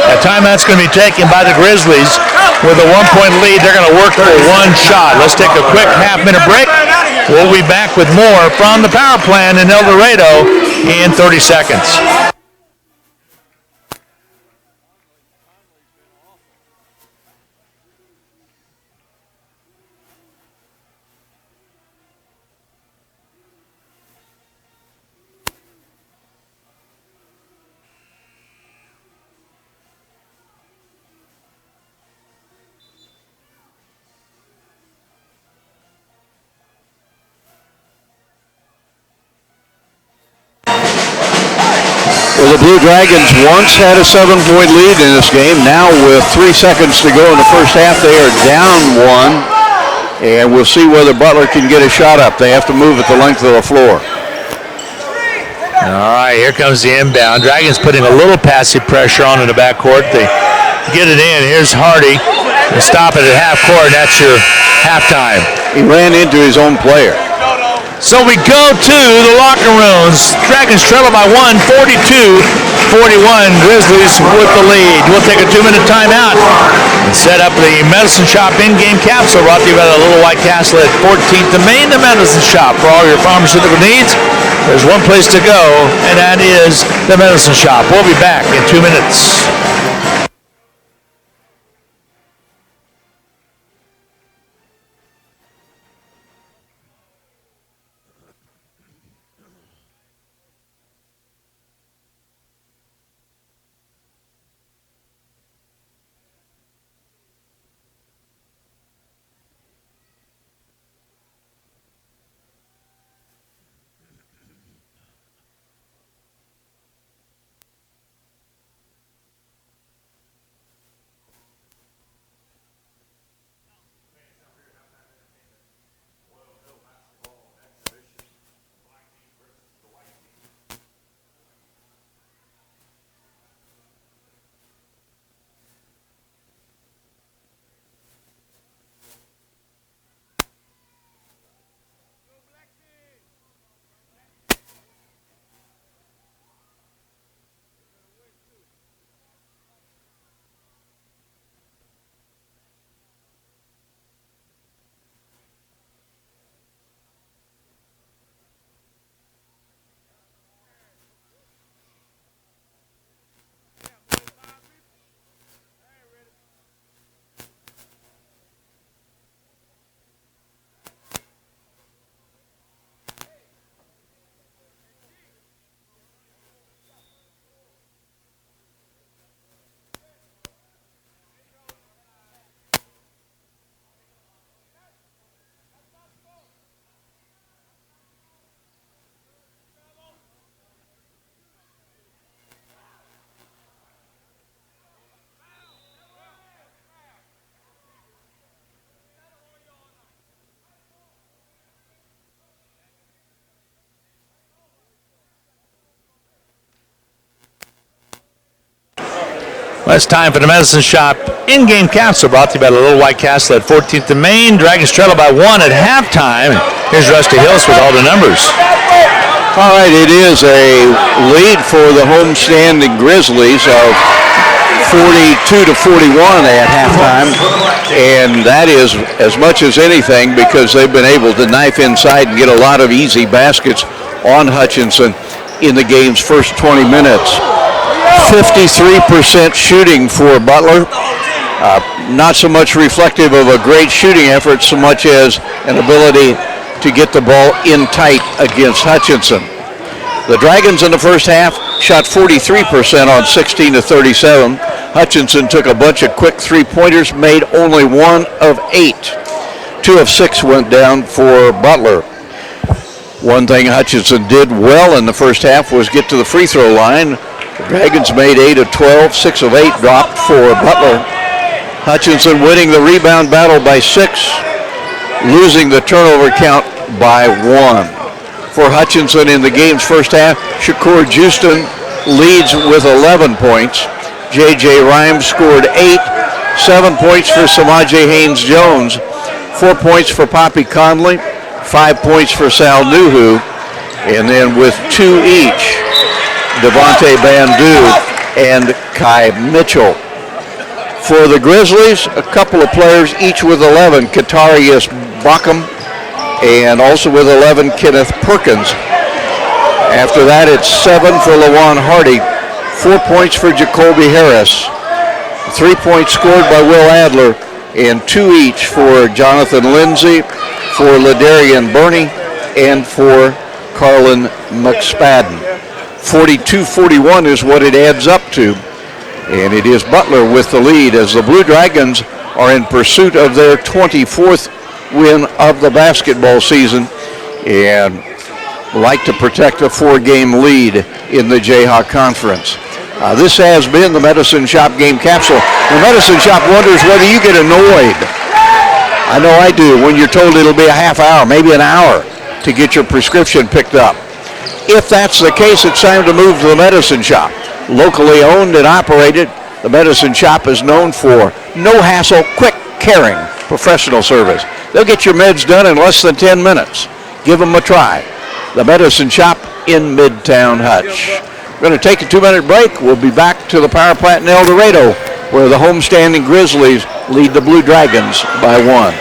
a timeout's going to be taken by the Grizzlies. With a 1-point lead, they're going to work for one shot. Let's take a quick half-minute break. We'll be back with more from the power plant in El Dorado in 30 seconds. Well, the Blue Dragons once had a 7-point lead in this game. Now with 3 seconds to go in the first half, they are down one. And we'll see whether Butler can get a shot up. They have to move at the length of the floor. All right, here comes the inbound. Dragons putting a little passive pressure on in the backcourt. They get it in. Here's Hardy. They stop it at half court, and that's your halftime. He ran into his own player. So we go to the locker rooms. Dragons trail by 1, 42-41. Grizzlies with the lead. We'll take a 2-minute timeout and set up the Medicine Shop in-game capsule brought to you by the Little White Castle at 14th and Main, the Medicine Shop. For all your pharmaceutical needs, there's one place to go, and that is the Medicine Shop. We'll be back in 2 minutes. Well, it's time for the Medicine Shop in-game capsule brought to you by the Little White Castle at 14th and Main. Dragons trail by 1 at halftime. And here's Rusty Hills with all the numbers. All right, it is a lead for the homestanding Grizzlies of 42-41 at halftime. And that is as much as anything because they've been able to knife inside and get a lot of easy baskets on Hutchinson in the game's first 20 minutes. 53% shooting for Butler. Not so much reflective of a great shooting effort so much as an ability to get the ball in tight against Hutchinson. The Dragons in the first half shot 43% on 16-37. Hutchinson took a bunch of quick three-pointers, made only 1 of 8. 2 of 6 went down for Butler. One thing Hutchinson did well in the first half was get to the free throw line. The Dragons made 8 of 12, 6 of 8 dropped for Butler. Hutchinson winning the rebound battle by 6, losing the turnover count by 1. For Hutchinson in the game's first half, Shakur Houston leads with 11 points. J.J. Rhymes scored 8, 7 points for Samaje Haynes-Jones, 4 points for Poppy Conley, 5 points for Sal Nuhu, and then with 2 each, Devontae Bandu and Kai Mitchell. For the Grizzlies, a couple of players each with 11, Katarius Backham, and also with 11, Kenneth Perkins. After that, it's 7 for Lawan Hardy, 4 points for Jacoby Harris, 3 points scored by Will Adler, and 2 each for Jonathan Lindsay, for Ladarian Burney, and for Carlin McSpadden. 42-41 is what it adds up to, and it is Butler with the lead as the Blue Dragons are in pursuit of their 24th win of the basketball season and like to protect a 4-game lead in the Jayhawk Conference. This has been the Medicine Shop Game Capsule. The Medicine Shop wonders whether you get annoyed. I know I do when you're told it'll be a half hour, maybe an hour to get your prescription picked up. If that's the case, it's time to move to the Medicine Shop. Locally owned and operated, the Medicine Shop is known for no hassle, quick, caring, professional service. They'll get your meds done in less than 10 minutes. Give them a try. The Medicine Shop in Midtown Hutch. We're going to take a 2-minute break. We'll be back to the power plant in El Dorado, where the homestanding Grizzlies lead the Blue Dragons by 1.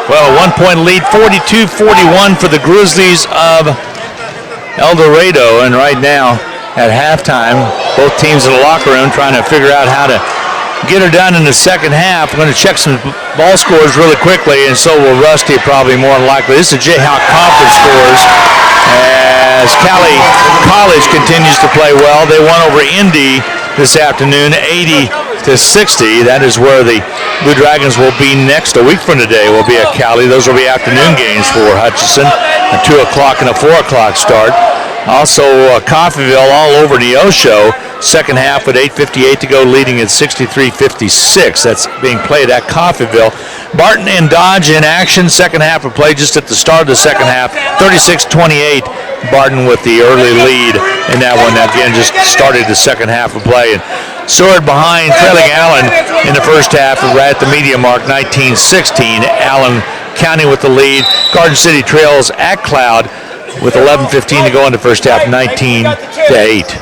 Well, a 1-point lead, 42-41 for the Grizzlies of El Dorado. And right now, at halftime, both teams in the locker room trying to figure out how to get her done in the second half. We're going to check some ball scores really quickly, and so will Rusty, probably more than likely. This is Jayhawk Conference scores as Cali College continues to play well. They won over Indy this afternoon, 80-60. That is where the Blue Dragons will be next. A week from today will be at Cali. Those will be afternoon games for Hutchinson, a 2 o'clock and a 4 o'clock start. Also, Coffeyville all over Neosho. Second half with 8:58 to go, leading at 63-56. That's being played at Coffeyville. Barton and Dodge in action. Second half of play just at the start of the second half. 36-28. Barton with the early lead in that one. Again, just started the second half of play. And Seward behind, trailing Allen in the first half, right at the media mark, 19-16. Allen County with the lead. Garden City trails at Cloud with 11:15 to go in the first half, 19-8.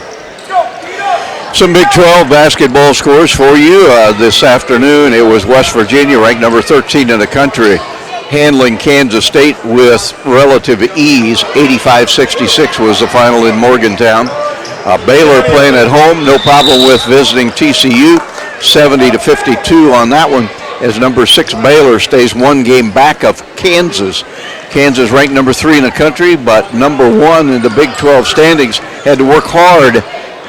Some Big 12 basketball scores for you this afternoon. It was West Virginia, ranked number 13 in the country, handling Kansas State with relative ease. 85-66 was the final in Morgantown. Baylor playing at home, no problem with visiting TCU. 70-52 on that one, as number 6 Baylor stays one game back of Kansas. Kansas ranked number 3 in the country, but number 1 in the Big 12 standings. Had to work hard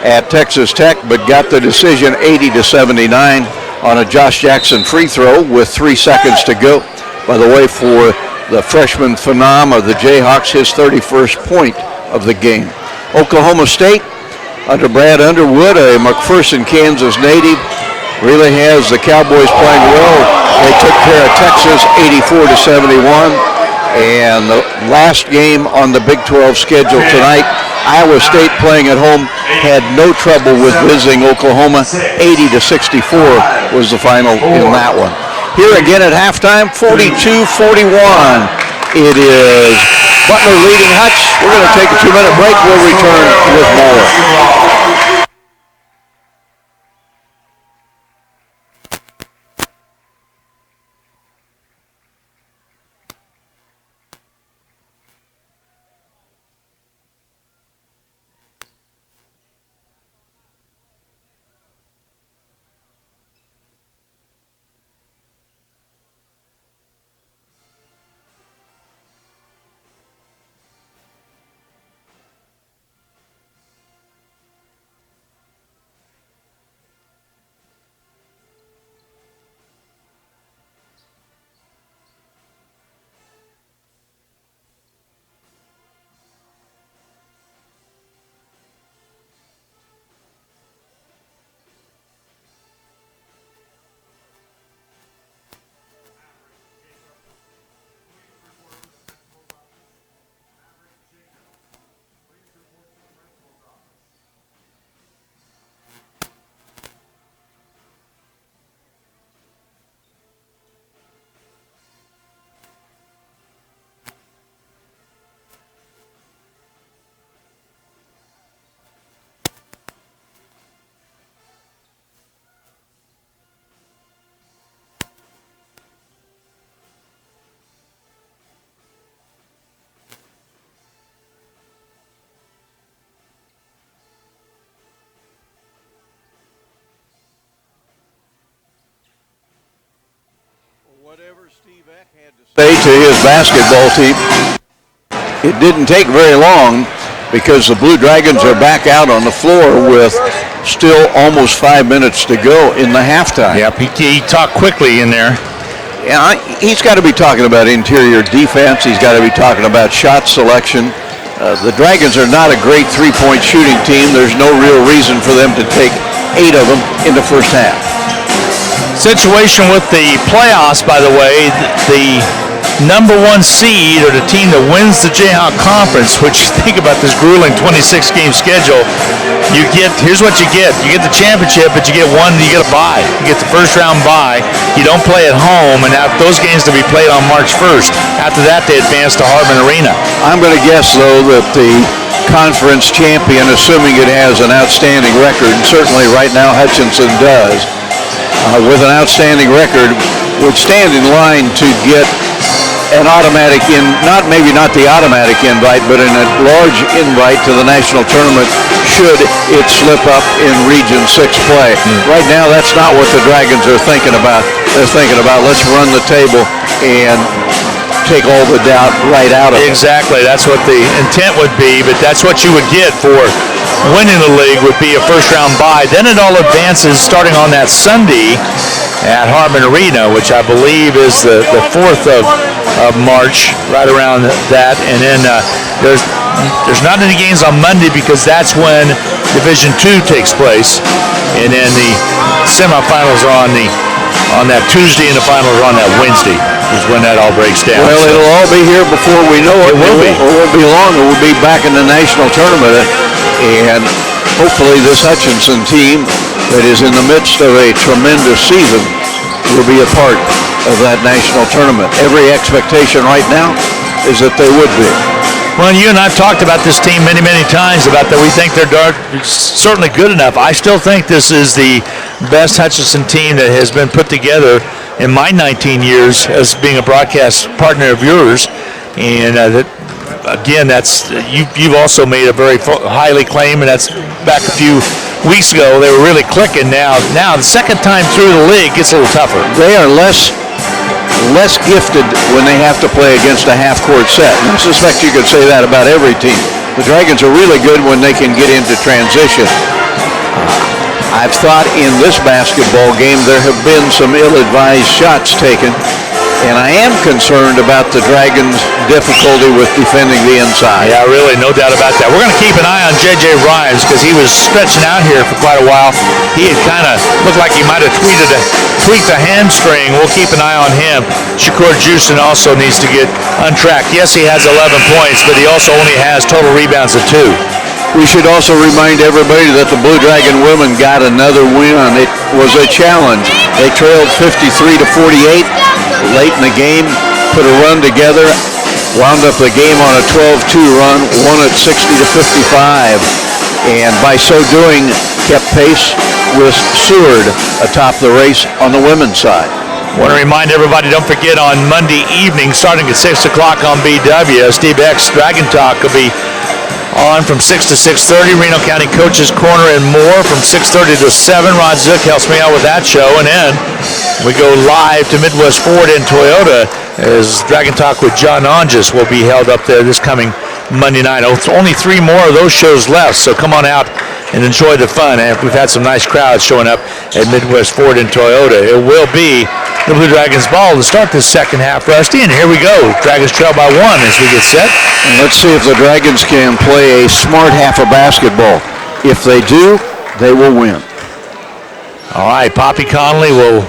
at Texas Tech, but got the decision 80-79 on a Josh Jackson free throw with 3 seconds to go. By the way, for the freshman phenom of the Jayhawks, his 31st point of the game. Oklahoma State, under Brad Underwood, a McPherson, Kansas native, really has the Cowboys playing well. They took care of Texas 84-71. And the last game on the Big 12 schedule tonight, Iowa State playing at home, had no trouble with visiting Oklahoma. 80-64 was the final in that one. Here again at halftime, 42-41. It is Butler leading Hutch. We're going to take a 2-minute break. We'll return with more. Whatever Steve Eck had to say to his basketball team, it didn't take very long because the Blue Dragons are back out on the floor with still almost 5 minutes to go in the halftime. Yep, he talked quickly in there. Yeah, he's got to be talking about interior defense. He's got to be talking about shot selection. The Dragons are not a great three-point shooting team. There's no real reason for them to take 8 of them in the first half. Situation with the playoffs, by the way, the number 1 seed, or the team that wins the Jayhawk Conference, which you think about this grueling 26-game schedule, here's what you get. You get the championship, but you get a bye. You get the first-round bye. You don't play at home, and those games to be played on March 1st. After that, they advance to Harbin Arena. I'm going to guess, though, that the conference champion, assuming it has an outstanding record, and certainly right now Hutchinson does, with an outstanding record, would stand in line to get an automatic maybe not the automatic invite, but a large invite to the national tournament should it slip up in Region 6 play. Right now, that's not what the Dragons are thinking about. They're thinking about, let's run the table and take all the doubt right out of it. Exactly. That's what the intent would be, but that's what you would get for winning the league, would be a first-round bye. Then it all advances starting on that Sunday at Harbin Arena, which I believe is the 4th of March, right around that. And then there's not any games on Monday because that's when Division II takes place. And then the semifinals are on that Tuesday, and the finals are on that Wednesday, is when that all breaks down. Well, it'll all be here before we know it. It will be. It won't be long. It will be back in the national tournament. And hopefully this Hutchinson team that is in the midst of a tremendous season will be a part of that national tournament. Every expectation right now is that they would be. Well, you and I've talked about this team many, many times about that we think they're certainly good enough. I still think this is the best Hutchinson team that has been put together in my 19 years as being a broadcast partner of yours. And again, you've also made a very highly claim, and that's back a few weeks ago. They were really clicking. Now the second time through the league gets a little tougher. They are less gifted when they have to play against a half-court set. And I suspect you could say that about every team. The Dragons are really good when they can get into transition. I've thought in this basketball game there have been some ill-advised shots taken, and I am concerned about the Dragons' difficulty with defending the inside. Yeah, really, no doubt about that. We're going to keep an eye on J.J. Rhymes because he was stretching out here for quite a while. He had kind of looked like he might have tweaked a hamstring. We'll keep an eye on him. Shakur Juicin also needs to get untracked. Yes, he has 11 points, but he also only has total rebounds of 2. We should also remind everybody that the Blue Dragon women got another win. It was a challenge. They trailed 53-48 late in the game, put a run together, wound up the game on a 12-2 run, won it 60-55, and by so doing kept pace with Seward atop the race on the women's side. I want to remind everybody, don't forget on Monday evening, starting at 6 o'clock on BW, Steve X Dragon Talk will be on from 6 to 6:30, Reno County Coaches Corner and more from 6:30 to 7. Rod Zook helps me out with that show. And then we go live to Midwest Ford and Toyota as Dragon Talk with John Onges will be held up there this coming Monday night. Only 3 more of those shows left, so come on out and enjoy the fun. And we've had some nice crowds showing up at Midwest Ford and Toyota. It will be the Blue Dragons ball to start this second half, Rusty. And here we go. Dragons trail by 1 as we get set. And let's see if the Dragons can play a smart half of basketball. If they do, they will win. All right, Poppy Conley will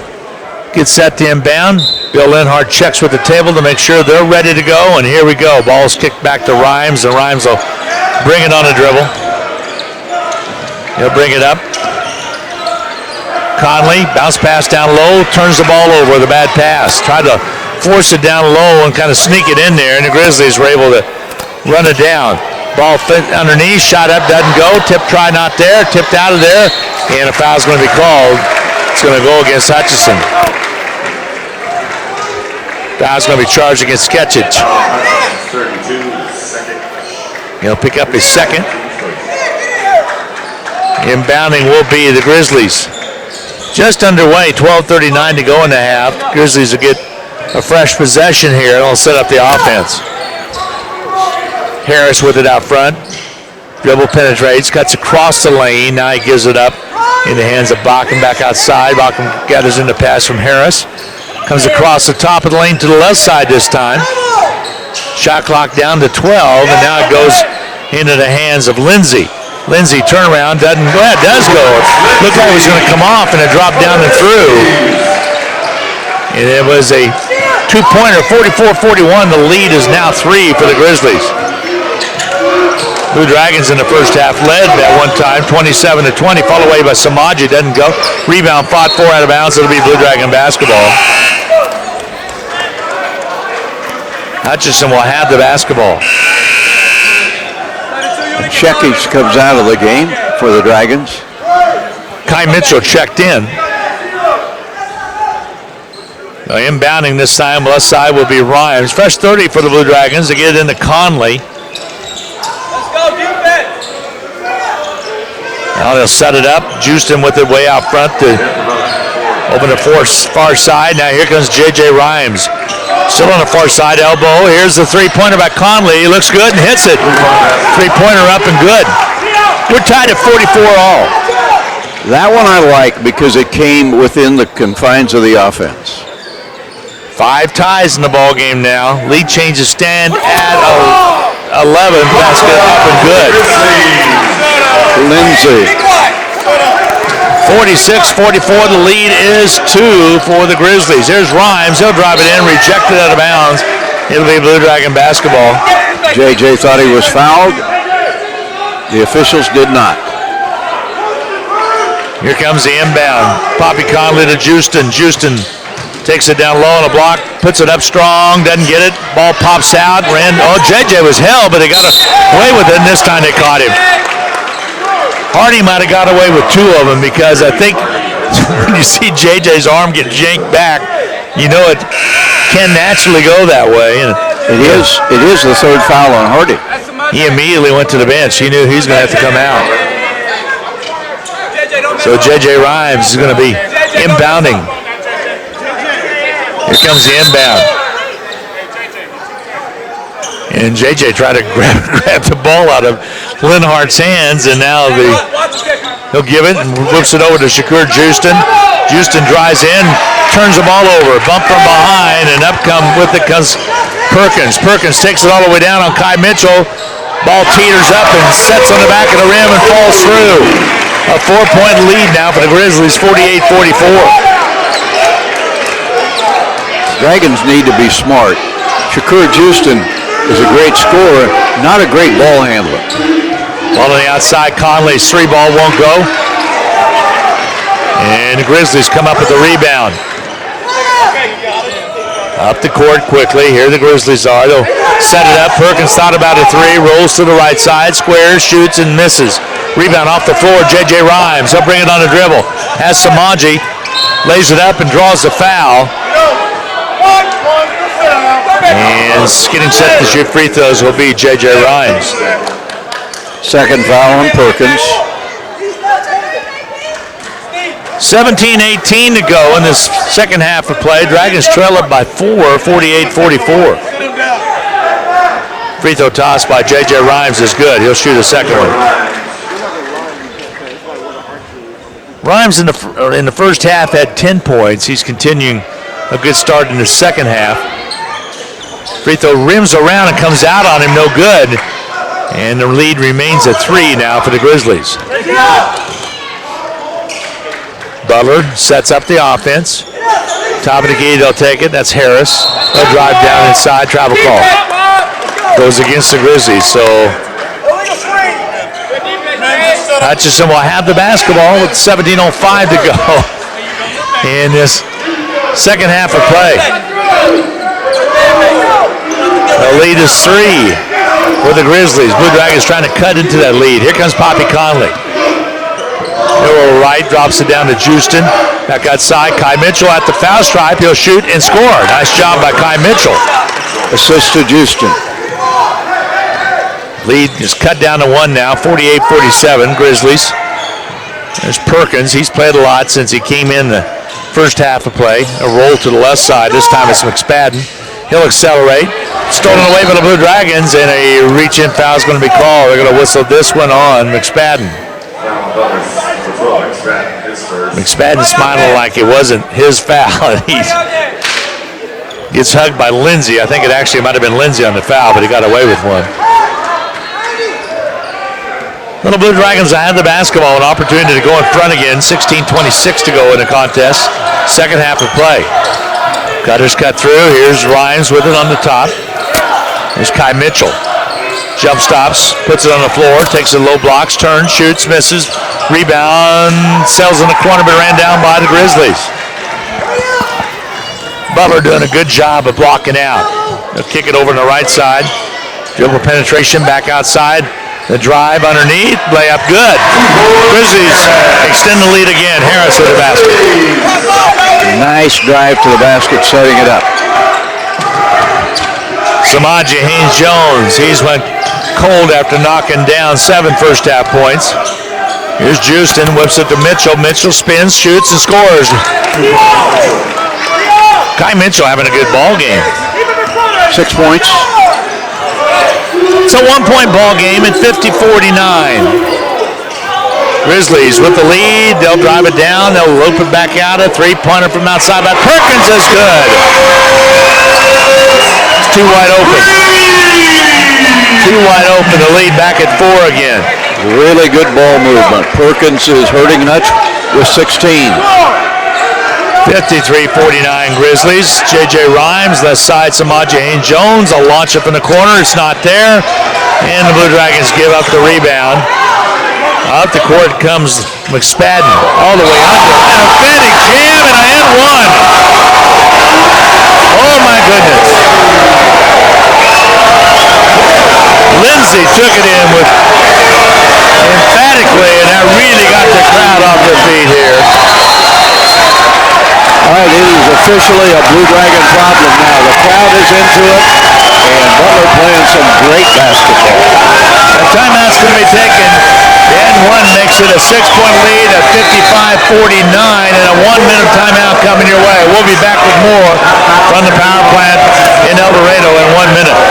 get set to inbound. Bill Linhart checks with the table to make sure they're ready to go. And here we go. Ball's kicked back to Rhymes, and Rhymes will bring it on a dribble. He'll bring it up. Conley, bounce pass down low, turns the ball over with a bad pass. Tried to force it down low and kind of sneak it in there, and the Grizzlies were able to run it down. Ball fit underneath, shot up, doesn't go. Tip try not there, tipped out of there, and a foul's going to be called. It's going to go against Hutchinson. Foul's going to be charged against Sketchage. 32, second. He'll pick up his second. Inbounding will be the Grizzlies. Just underway, 12:39 to go in the half. Grizzlies will get a fresh possession here, and they'll set up the offense. Harris with it out front. Dribble penetrates, cuts across the lane. Now he gives it up in the hands of Bachman back outside. Bachman gathers in the pass from Harris. Comes across the top of the lane to the left side this time. Shot clock down to 12, and now it goes into the hands of Lindsay. Lindsay turnaround, does go. Looked like it was going to come off, and it dropped down and through. And it was a 2-pointer, 44-41. The lead is now 3 for the Grizzlies. Blue Dragons in the first half led at one time, 27-20, followed away by Samaji, doesn't go. Rebound fought for out of bounds, it'll be Blue Dragon basketball. Hutchinson will have the basketball. Chekic comes out of the game for the Dragons. Kai Mitchell checked in. Now inbounding this time, left side will be Rhymes. Fresh 30 for the Blue Dragons to get it into Conley. Let's go, defense. Now they'll set it up. Houston with it way out front to open the far side. Now here comes J.J. Rhymes. Still on the far side elbow. Here's the three-pointer by Conley. He looks good and hits it. Three-pointer up and good. We're tied at 44 all. That one I like because it came within the confines of the offense. 5 ties in the ball game now. Lead changes stand at 11. Basket up and good. Lindsay. 46-44, the lead is 2 for the Grizzlies. Here's Rhymes, he'll drive it in, rejected out of bounds. It'll be Blue Dragon basketball. JJ thought he was fouled. The officials did not. Here comes the inbound. Poppy Conley to Houston. Houston Takes it down low on a block, puts it up strong, doesn't get it. Ball pops out. JJ was held, but they got away with it, and this time they caught him. Hardy might have got away with 2 of them because I think when you see JJ's arm get yanked back, you know it can naturally go that way. And it is the 3rd foul on Hardy. He immediately went to the bench. He knew he was going to have to come out. So JJ Rhymes is going to be inbounding. Here comes the inbound. And JJ tried to grab the ball out of Linhart's hands, and now he'll give it and whips it over to Shakur Houston. Houston drives in, turns the ball over, bump from behind, and with it comes Perkins. Perkins takes it all the way down on Kai Mitchell. Ball teeters up and sets on the back of the rim and falls through. A 4-point lead now for the Grizzlies, 48-44. Dragons need to be smart. Shakur Houston is a great scorer, not a great ball handler. Ball on the outside, Conley's 3-ball won't go. And the Grizzlies come up with the rebound. Up the court quickly. Here the Grizzlies are. They'll set it up. Perkins thought about a 3, rolls to the right side, squares, shoots, and misses. Rebound off the floor, JJ Rhymes. He'll bring it on the dribble. Has Samaji, lays it up and draws the foul. And getting set to shoot free throws will be JJ Rhymes. 2nd foul on Perkins. 17-18 to go in this second half of play. Dragons trail up by 4, 48-44. Free throw toss by JJ Rhymes is good. He'll shoot a second one. Rhymes in the first half had 10 points. He's continuing a good start in the second half. Free throw rims around and comes out on him, no good. And the lead remains at 3 now for the Grizzlies. Butler sets up the offense. Top of the key, they'll take it. That's Harris. They'll drive down inside, travel call. Goes against the Grizzlies, so Hutchinson will have the basketball with 17:05 to go in this second half of play. The lead is 3 for the Grizzlies. Blue Dragons trying to cut into that lead. Here comes Poppy Conley. Arrow right, drops it down to Houston. Back outside, Kai Mitchell at the foul stripe. He'll shoot and score. Nice job by Kai Mitchell. Assist to Houston. Lead is cut down to 1 now, 48-47, Grizzlies. There's Perkins. He's played a lot since he came in the first half of play. A roll to the left side. This time it's McSpadden. He'll accelerate. Stolen away by the Blue Dragons, and a reach-in foul is going to be called. They're going to whistle this one on McSpadden. McSpadden smiling like it wasn't his foul. He gets hugged by Lindsay. I think it actually might have been Lindsay on the foul, but he got away with one. Little Blue Dragons have the basketball, an opportunity to go in front again. 16:26 to go in the contest. Second half of play. Cutters cut through. Here's Rhymes with it on the top. Here's Kai Mitchell. Jump stops, puts it on the floor, takes it low blocks, turns, shoots, misses. Rebound, sells in the corner, but ran down by the Grizzlies. Butler doing a good job of blocking out. They'll kick it over on the right side. Dribble penetration back outside. The drive underneath, layup good. Grizzlies extend the lead again. Harris with the basket. Nice drive to the basket, setting it up. Samaji Haynes-Jones, he's went cold after knocking down 7 first half points. Here's Houston, whips it to Mitchell. Mitchell spins, shoots, and scores. Kai Mitchell having a good ball game. 6 points. It's a 1-point ball game at 50-49. Grizzlies with the lead. They'll drive it down. They'll rope it back out. A 3-pointer from outside by Perkins is good. It's too wide open. Too wide open. The lead back at 4 again. Really good ball movement. Perkins is hurting Hutch with 16. 53-49 Grizzlies. JJ Rhymes, left side, Samaji Haynes-Jones. A launch up in the corner. It's not there. And the Blue Dragons give up the rebound. Out the court comes McSpadden all the way under. And a fanning jam and a and one. took it in with emphatically, and that really got the crowd off their feet here. All right, it is officially a Blue Dragon problem now. The crowd is into it, and Butler playing some great basketball. The timeout's going to be taken. The N1 makes it a 6-point lead at 55-49, and a 1-minute timeout coming your way. We'll be back with more from the power plant in El Dorado in 1 minute.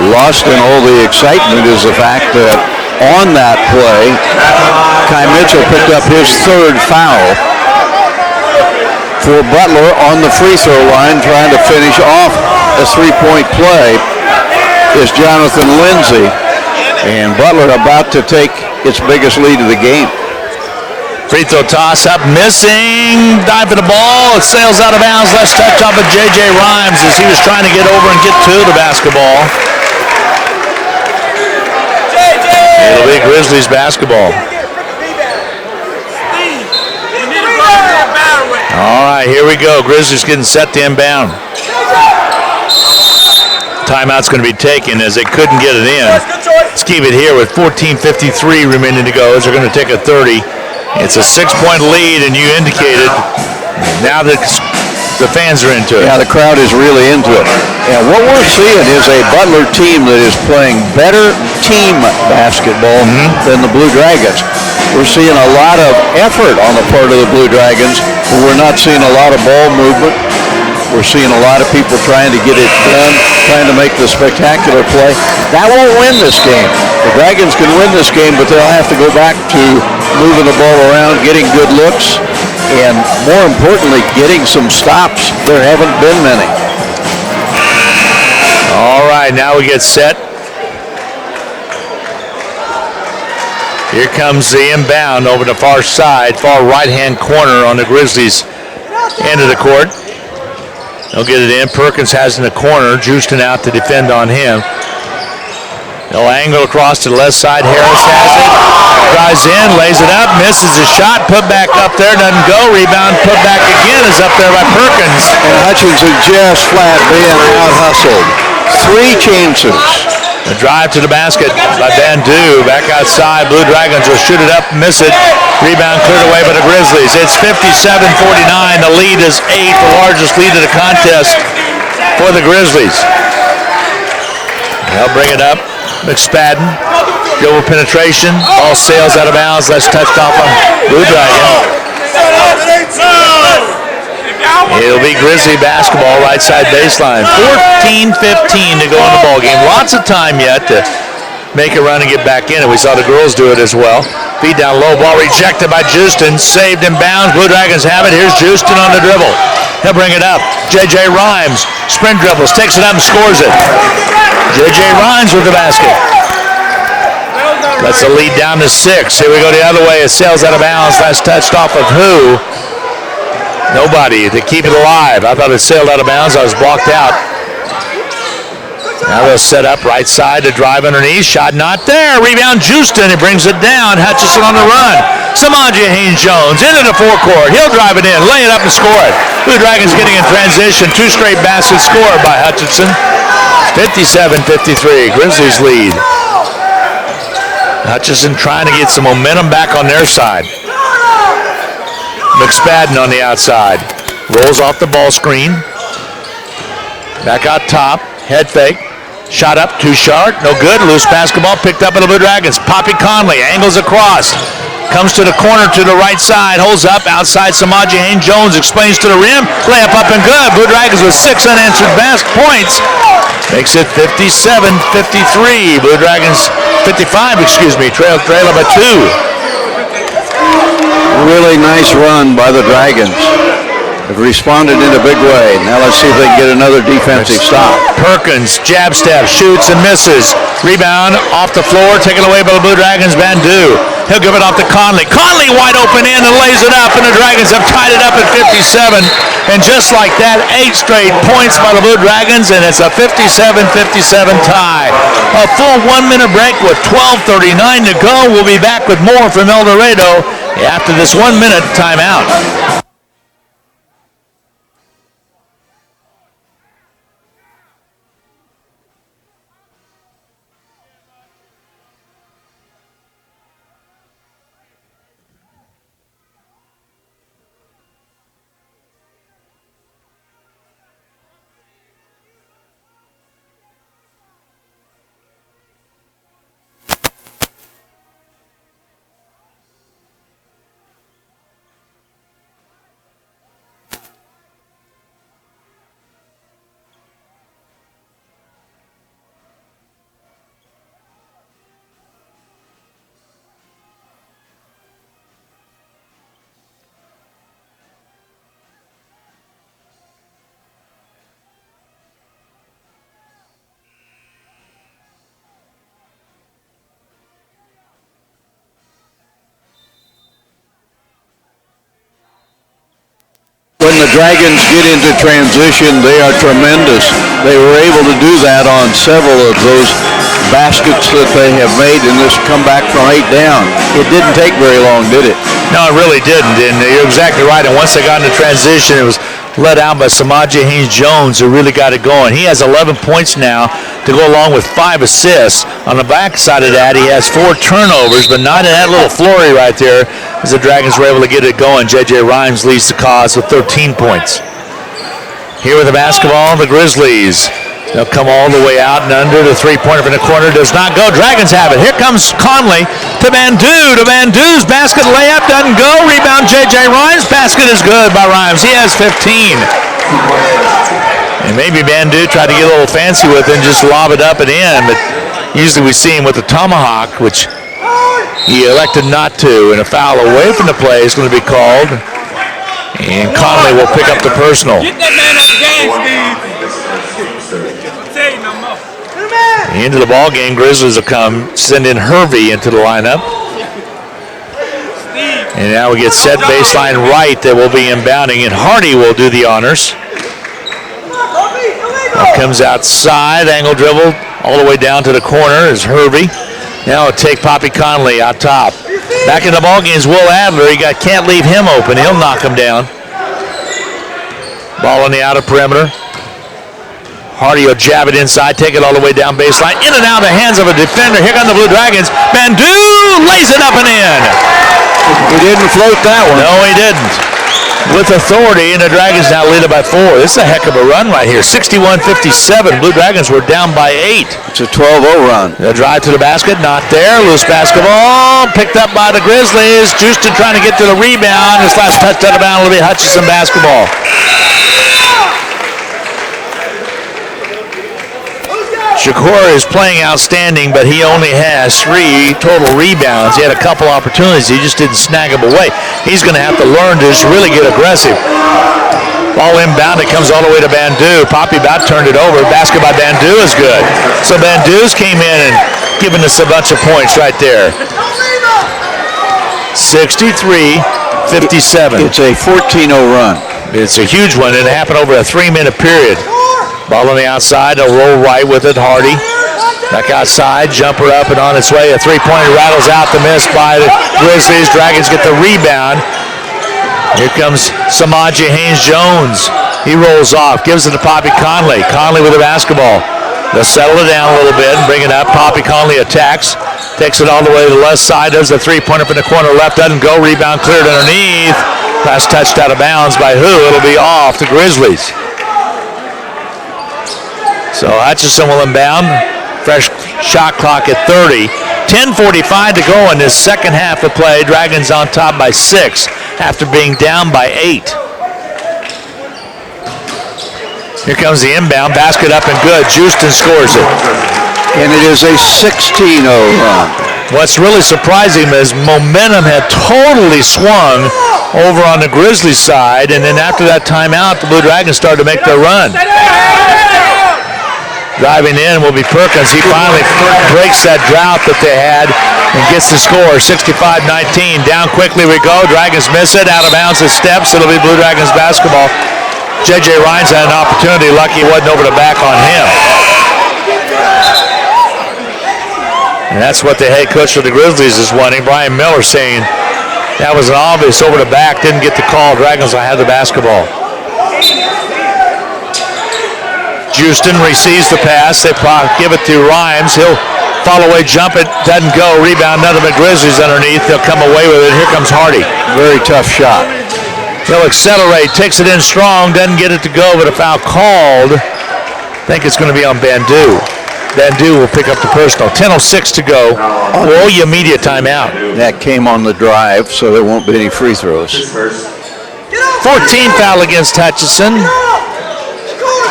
Lost in all the excitement is the fact that on that play, Kai Mitchell picked up his third foul for Butler on the free throw line, trying to finish off a three-point play is Jonathan Lindsay, and Butler about to take its biggest lead of the game. Free throw toss up, missing, dive for the ball, it sails out of bounds, last touch off of J.J. Rhymes as he was trying to get over and get to the basketball. It'll be Grizzlies basketball. All right, here we go. Grizzlies getting set to inbound. Timeout's going to be taken as they couldn't get it in. Let's keep it here with 14:53 remaining to go as they're going to take a 30. It's a 6-point lead, and you indicated now that the fans are into it. Yeah, the crowd is really into it. And what we're seeing is a Butler team that is playing better team basketball than the Blue Dragons. We're seeing a lot of effort on the part of the Blue Dragons, but we're not seeing a lot of ball movement. We're seeing a lot of people trying to get it done, trying to make the spectacular play. That won't win this game. The Dragons can win this game, but they'll have to go back to moving the ball around, getting good looks, and more importantly, getting some stops. There haven't been many. All right, now we get set. Here comes the inbound over the far side, far right-hand corner on the Grizzlies' end of the court. They'll get it in. Perkins has in the corner. Houston out to defend on him. They'll angle across to the left side. Harris has it. Drives in, lays it up, misses a shot, put back up there, doesn't go. Rebound, put back again, is up there by Perkins. And Hutchinson just flat being out-hustled. 3 chances. The drive to the basket by Van Du. Back outside. Blue Dragons will shoot it up, miss it. Rebound cleared away by the Grizzlies. It's 57-49. The lead is 8, the largest lead of the contest for the Grizzlies. They'll bring it up. McSpadden. Dribble penetration. Ball sails out of bounds. That's touched off on Blue Dragon. It'll be Grizzly basketball, right side baseline. 14:15 to go in the ball game. Lots of time yet to make a run and get back in it. We saw the girls do it as well. Feed down low, ball rejected by Houston. Saved in bounds. Blue Dragons have it. Here's Houston on the dribble. He'll bring it up. J.J. Rhymes, sprint dribbles, takes it up and scores it. J.J. Rhymes with the basket. That's the lead down to 6. Here we go the other way. It sails out of bounds. That's touched off of who? Nobody to keep it alive. I thought it sailed out of bounds. I was blocked out. Now they'll set up right side to drive underneath. Shot not there. Rebound Houston. He brings it down. Hutchinson on the run. Samaje Haynes-Jones into the forecourt. He'll drive it in, lay it up and score it. Blue Dragons getting in transition. 2 straight baskets scored by Hutchinson. 57-53. Grizzlies lead. Hutchinson trying to get some momentum back on their side. McSpadden on the outside. Rolls off the ball screen. Back out top, head fake. Shot up, too short, no good. Loose basketball picked up by the Blue Dragons. Poppy Conley angles across. Comes to the corner to the right side, holds up outside. Samaje Haynes-Jones explains to the rim. Layup up and good. Blue Dragons with 6 unanswered points. Makes it 57-53. Blue Dragons 55, trail by 2. Really nice run by the Dragons. Have responded in a big way. Now let's see if they can get another defensive stop. Perkins, jab step, shoots and misses. Rebound off the floor, taken away by the Blue Dragons. Bandu. He'll give it off to Conley. Conley wide open in and lays it up, and the Dragons have tied it up at 57. And just like that, 8 straight points by the Blue Dragons, and it's a 57-57 tie. A full 1-minute break with 12:39 to go. We'll be back with more from El Dorado after this 1-minute timeout. When the Dragons get into transition, they are tremendous. They were able to do that on several of those baskets that they have made in this comeback from 8 down. It didn't take very long, did it? No, it really didn't, and you're exactly right. And once they got into transition, it was led out by Samaje Haynes-Jones, who really got it going. He has 11 points now to go along with 5 assists. On the backside of that, he has 4 turnovers, but not in that little flurry right there as the Dragons were able to get it going. J.J. Rhymes leads the cause with 13 points. Here with the basketball, the Grizzlies. They'll come all the way out and under. The three-pointer from the corner does not go. Dragons have it. Here comes Conley to Bandu. To Bandu's basket layup doesn't go. Rebound J.J. Rhymes. Basket is good by Rhymes. He has 15. And maybe Bandu tried to get a little fancy with it and just lob it up and in. But usually we see him with the tomahawk, which he elected not to. And a foul away from the play is going to be called. And Conley will pick up the personal. Get that man up the game, Steve. Into the ball game, Grizzlies will come, send in Hervey into the lineup. And now we get set baseline right that will be inbounding, and Hardy will do the honors. Comes outside, angle dribble all the way down to the corner is Hervey. Now it'll take Poppy Conley out top. Back in the ball game is Will Adler. Can't leave him open. He'll knock him down. Ball on the outer perimeter. Hardy will jab it inside, take it all the way down baseline. In and out of the hands of a defender. Here come the Blue Dragons. Bandu lays it up and in. He didn't float that one. No, he didn't. With authority, and the Dragons now lead it by 4. This is a heck of a run right here. 61-57. Blue Dragons were down by 8. It's a 12-0 run. The drive to the basket, not there. Loose basketball, picked up by the Grizzlies. Houston trying to get to the rebound. This last touch out of bounds will be Hutchinson basketball. Shakur is playing outstanding, but he only has 3 total rebounds. He had a couple opportunities. He just didn't snag them away. He's going to have to learn to just really get aggressive. Ball inbound. It comes all the way to Bandu. Poppy about turned it over. Basket by Bandu is good. So Bandu's came in and given us a bunch of points right there. 63-57. It's a 14-0 run. It's a huge one, and it happened over a 3-minute period. Ball on the outside, they'll roll right with it, Hardy. Back outside, jumper up and on its way. A three-pointer rattles out the miss by the Grizzlies. Dragons get the rebound. Here comes Samaje Haynes-Jones. He rolls off, gives it to Poppy Conley. Conley with the basketball. They'll settle it down a little bit and bring it up. Poppy Conley attacks. Takes it all the way to the left side. Does the three-pointer from the corner left. Doesn't go. Rebound cleared underneath. Pass touched out of bounds by who? It'll be off the Grizzlies. So Hutchinson will inbound. Fresh shot clock at 30. 10:45 to go in this second half of play. Dragons on top by 6 after being down by 8. Here comes the inbound. Basket up and good. Houston scores it. And it is a 16-0 run. What's really surprising is momentum had totally swung over on the Grizzlies side, and then after that timeout, the Blue Dragons started to make their run. Driving in will be Perkins. He finally breaks that drought that they had and gets the score, 65-19. Down quickly we go. Dragons miss it. Out of bounds it steps. It'll be Blue Dragons basketball. J.J. Rhines had an opportunity. Lucky it wasn't over the back on him. And that's what the head coach of the Grizzlies is wanting. Brian Miller saying that was an obvious over the back. Didn't get the call. Dragons will have the basketball. Houston receives the pass. They give it to Rhymes. He'll fall away, jump it, doesn't go. Rebound, nothing but Grizzlies underneath. They'll come away with it. Here comes Hardy. Very tough shot. He'll accelerate, takes it in strong, doesn't get it to go, but a foul called. I think it's going to be on Bandu. Bandu will pick up the personal. 10:06 to go. We'll owe you immediate timeout. That came on the drive, so there won't be any free throws. 14 foul against Hutchinson.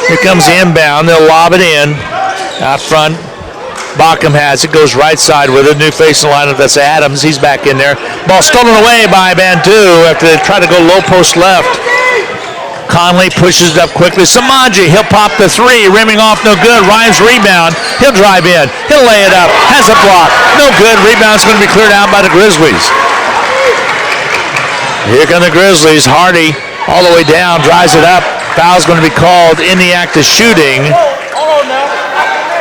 Here comes the inbound. They'll lob it in. Out front, Bockham has it. Goes right side with it. New face in the lineup. That's Adams. He's back in there. Ball stolen away by Bandu after they try to go low post left. Conley pushes it up quickly. Samaji, he'll pop the three. Rimming off, no good. Rhymes rebound. He'll drive in. He'll lay it up. Has a block. No good. Rebound's going to be cleared out by the Grizzlies. Here come the Grizzlies. Hardy all the way down. Drives it up. Foul's going to be called in the act of shooting.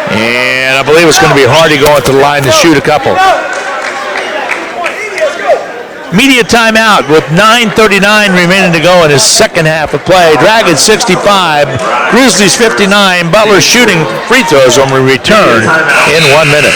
And I believe it's going to be Hardy going to the line to shoot a couple. Media timeout with 9:39 remaining to go in his second half of play. Dragons 65, Grizzlies 59. Butler shooting free throws when we return in 1 minute.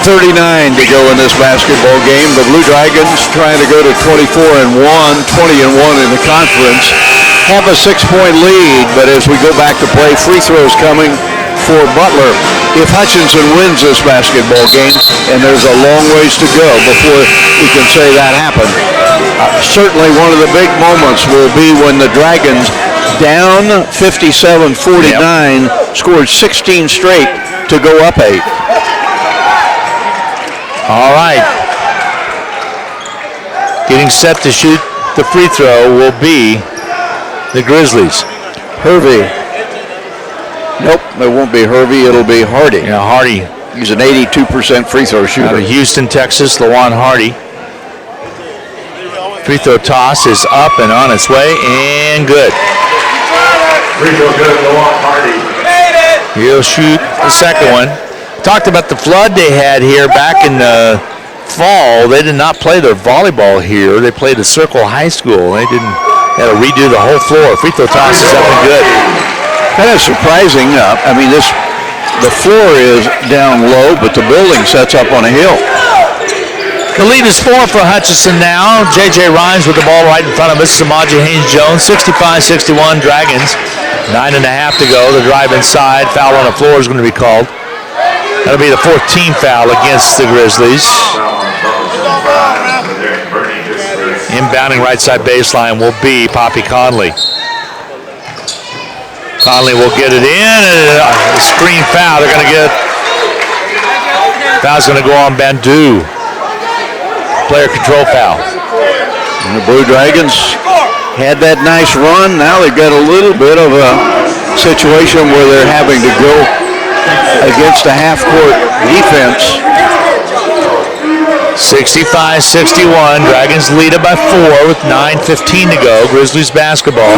.39 to go in this basketball game. The Blue Dragons trying to go to 24-1, 20-1 in the conference. Have a 6-point lead, but as we go back to play, free throws coming for Butler. If Hutchinson wins this basketball game, and there's a long ways to go before we can say that happened, certainly one of the big moments will be when the Dragons, down 57-49, scored 16 straight to go up 8. All right. Getting set to shoot the free throw will be the Grizzlies. Hervey. Nope, it won't be Hervey. It'll be Hardy. Yeah, Hardy. He's an 82% free throw shooter. Out of Houston, Texas, Lawan Hardy. Free throw toss is up and on its way, and good. Free throw good, Lawan Hardy. He'll shoot the second one. Talked about the flood they had here back in the fall. They did not play their volleyball here. They played at Circle High School. They had to redo the whole floor. Free throw toss is up and good. Kind of surprising. I mean, the floor is down low, but the building sets up on a hill. The lead is 4 for Hutchinson now. J.J. Rhymes with the ball right in front of us. Samaji Haynes-Jones, 65-61 Dragons. 9.5 to go. The drive inside. Foul on the floor is going to be called. That'll be the 14th foul against the Grizzlies. Inbounding right side baseline will be Poppy Conley. Conley will get it in, and a screen foul. They're going to get, foul's going to go on Bandu. Player control foul. And the Blue Dragons had that nice run. Now they've got a little bit of a situation where they're having to go against a half-court defense. 65-61. Dragons lead it by 4 with 9:15 to go. Grizzlies basketball.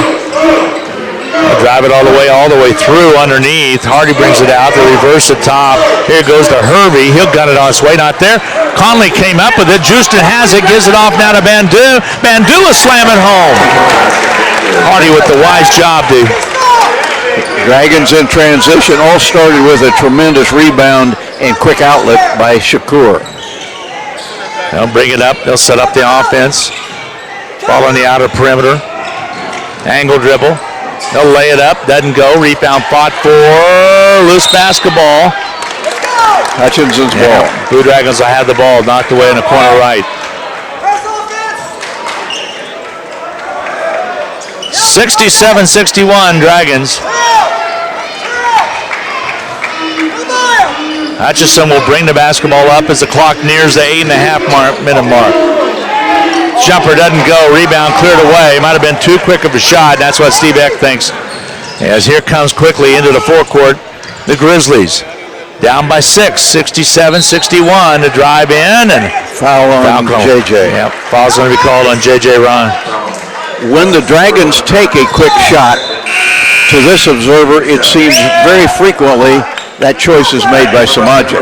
They'll drive it all the way through underneath. Hardy brings it out. They reverse the top. Here goes to Hervey. He'll gun it on its way. Not there. Conley came up with it. Justin has it. Gives it off now to Bandu. Bandu will slam it home. Hardy with the wise job, dude. Dragons in transition all started with a tremendous rebound and quick outlet by Shakur. They'll bring it up. They'll set up the offense. Ball on the outer perimeter. Angle dribble. They'll lay it up. Doesn't go. Rebound fought for. Loose basketball. Hutchinson's ball. Blue Dragons will have the ball. Knocked away in the corner right. 67-61 Dragons. Hutchinson will bring the basketball up as the clock nears the 8.5-minute mark. Jumper doesn't go. Rebound cleared away. Might have been too quick of a shot. That's what Steve Eck thinks. As here comes quickly into the forecourt, the Grizzlies. Down by 6, 67-61 to drive in. And foul on JJ. Yep, foul's going to be called on JJ Ron. When the Dragons take a quick shot, to this observer, it seems very frequently that choice is made by Samajic.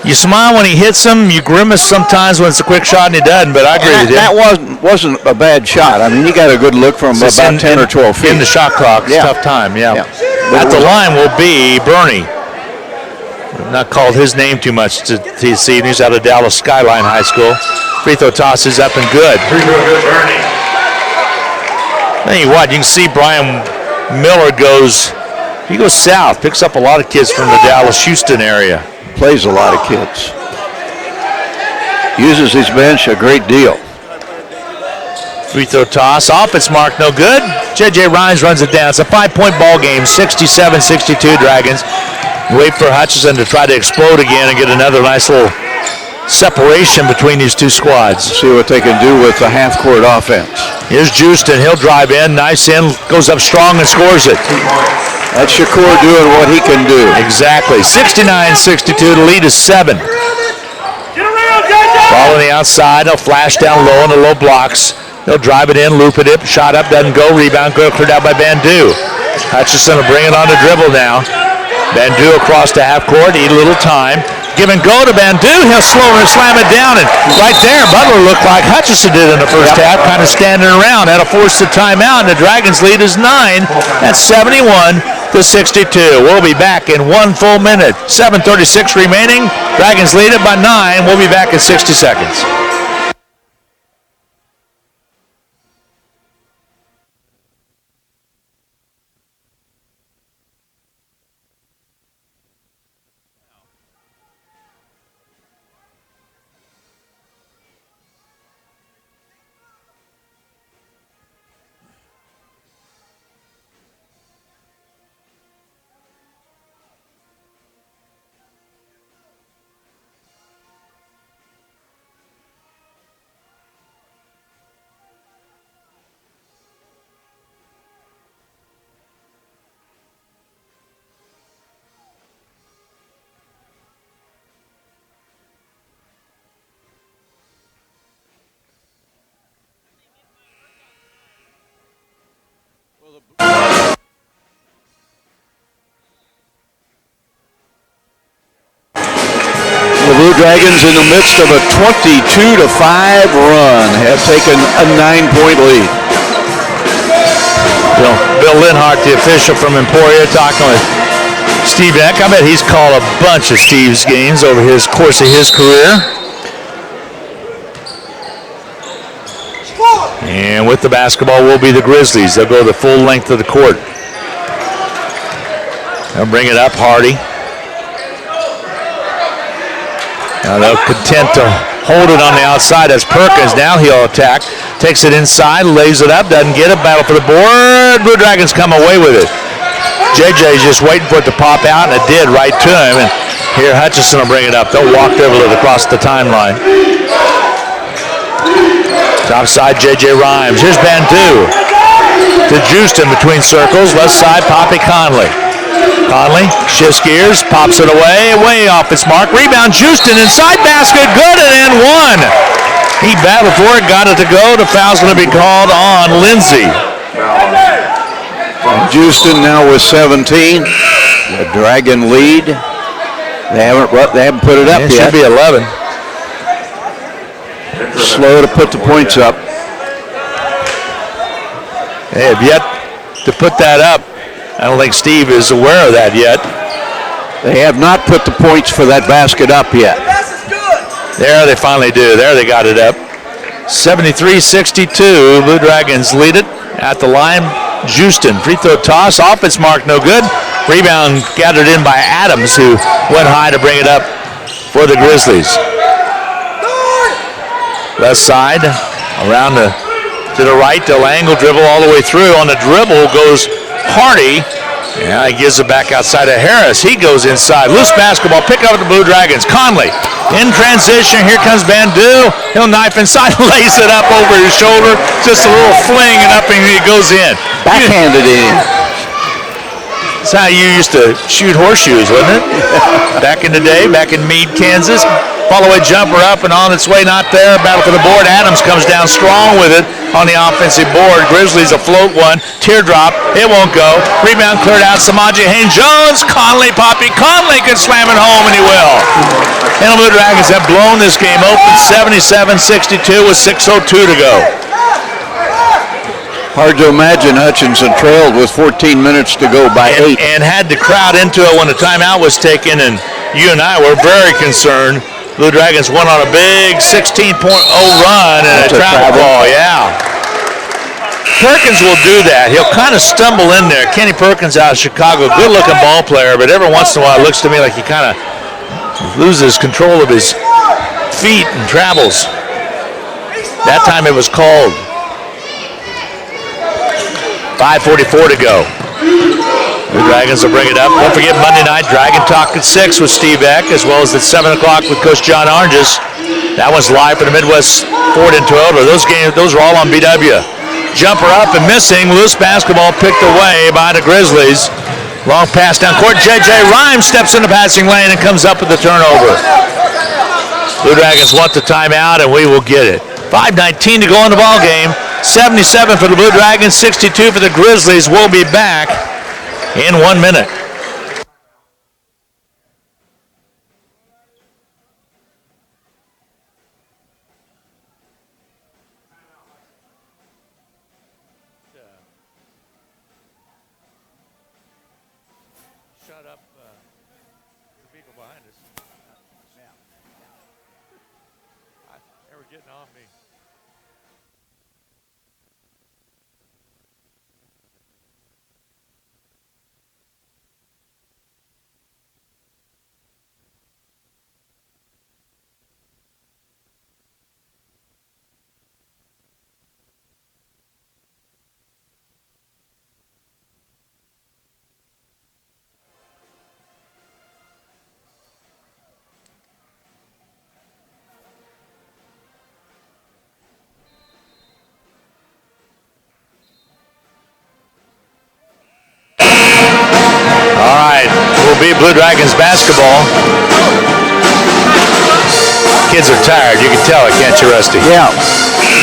You smile when he hits them. You grimace sometimes when it's a quick shot, and he doesn't. But I agree with you. That wasn't a bad shot. I mean, you got a good look from about 10 or 12 feet. In the shot clock, it's a tough time, yeah. At the line will be Bernie. We've not called his name too much to see. He's out of Dallas Skyline High School. Free throw toss is up and good. Free throw good, Bernie. Tell you what, you can see Brian Miller goes south, picks up a lot of kids from the Dallas-Houston area. Plays a lot of kids. Uses his bench a great deal. Free throw toss off. It's marked no good. J.J. Rhines runs it down. It's a 5-point ball game. 67-62 Dragons. Wait for Hutchinson to try to explode again and get another nice little separation between these two squads. See what they can do with the half-court offense. Here's Justin. He'll drive in. Nice in. Goes up strong and scores it. That's Shakur doing what he can do. Exactly. 69-62. The lead is 7. Ball on the outside. They'll flash down low on the low blocks. They'll drive it in, loop it up. Shot up, doesn't go. Rebound cleared out by Bandu. Hutchinson will bring it on the dribble now. Bandu across to half court. Eat a little time. Give and go to Bandu. He'll slow and slam it down. And right there, Butler looked like Hutchinson did in the first half, kind of standing around. That'll force the timeout, and the Dragons' lead is 9. That's 71-62. We'll be back in 1 full minute. 7:36 remaining. Dragons lead it by 9. We'll be back in 60 seconds. The Blue Dragons, in the midst of a 22-5 run, have taken a 9-point lead. Bill Linhart, the official from Emporia, talking with Steve Eck. I bet he's called a bunch of Steve's games over his course of his career. And with the basketball will be the Grizzlies. They'll go the full length of the court. They'll bring it up, Hardy. Now they'll content to hold it on the outside as Perkins. Now he'll attack. Takes it inside, lays it up, doesn't get it. Battle for the board. Blue Dragons come away with it. JJ's just waiting for it to pop out, and it did right to him. And here Hutchinson will bring it up. They'll walk over it across the timeline. Top side, JJ Rhymes. Here's Bandu. To Houston between circles. Left side, Poppy Conley. Conley shifts gears, pops it away, way off its mark. Rebound, Houston inside basket, good and one. He battled for it, got it to go. The foul's going to be called on Lindsay. Houston now with 17. The Dragon lead. They haven't put it up yet. It should be 11. Slow to put the points up. They have yet to put that up. I don't think Steve is aware of that yet. They have not put the points for that basket up yet. There they finally do. There they got it up. 73-62. Blue Dragons lead it at the line. Houston, free throw toss, off its mark, no good. Rebound gathered in by Adams, who went high to bring it up for the Grizzlies. Left side, around to the right, they'll angle dribble all the way through. On the dribble goes Hardy. Yeah, he gives it back outside of Harris. He goes inside. Loose basketball, pick up the Blue Dragons. Conley in transition. Here comes Bandu. He'll knife inside, lays it up over his shoulder. Just a little fling and up and it goes in. Backhanded in. That's how you used to shoot horseshoes, wasn't it? Back in the day, back in Meade, Kansas. Follow-away jumper up and on its way, not there. Battle for the board. Adams comes down strong with it on the offensive board. Grizzlies a float one. Teardrop. It won't go. Rebound cleared out. Samaje Haynes-Jones. Conley, Poppy. Conley can slam it home, and he will. And the Blue Dragons have blown this game open 77-62 with 6:02 to go. Hard to imagine Hutchinson trailed with 14 minutes to go by 8. And had to crowd into it when the timeout was taken, and you and I were very concerned. Blue Dragons went on a big 16.0 run and a travel ball, yeah. Perkins will do that. He'll kind of stumble in there. Kenny Perkins out of Chicago, good-looking ball player, but every once in a while it looks to me like he kind of loses control of his feet and travels. That time it was called. 5:44 to go. The Dragons will bring it up. Don't forget Monday night, Dragon Talk at 6 with Steve Eck, as well as at 7 o'clock with Coach John Oranges. That one's live for the Midwest Ford in Toyota. Those are all on BW. Jumper up and missing. Loose basketball picked away by the Grizzlies. Long pass down court. JJ Rhymes steps in the passing lane and comes up with the turnover. Blue Dragons want the timeout, and we will get it. 5:19 to go in the ball game. 77 for the Blue Dragons, 62 for the Grizzlies. We'll be back in 1 minute. Shut up the people behind us. They were getting on me. Blue Dragons basketball. Kids are tired. You can tell it, can't you, Rusty? Yeah,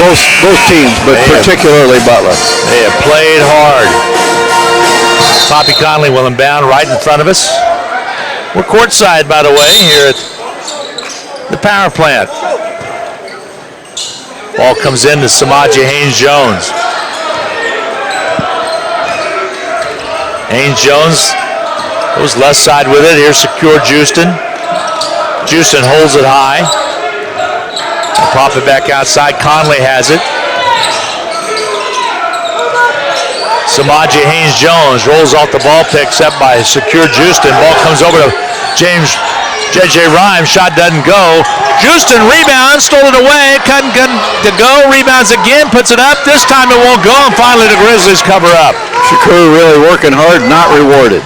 both teams, but particularly Butler. They have played hard. Poppy Conley will inbound right in front of us. We're courtside, by the way, here at the power plant. Ball comes in to Samaje Haynes-Jones. Haynes-Jones goes left side with it. Here's secure Houston. Houston holds it high. They'll pop it back outside. Conley has it. Samaje Haynes-Jones rolls off the ball, picks up by secure Houston. Ball comes over to JJ Rhymes. Shot doesn't go. Houston rebounds, stole it away, gun to go, rebounds again, puts it up. This time it won't go, and finally the Grizzlies cover up. Shakur really working hard, not rewarded.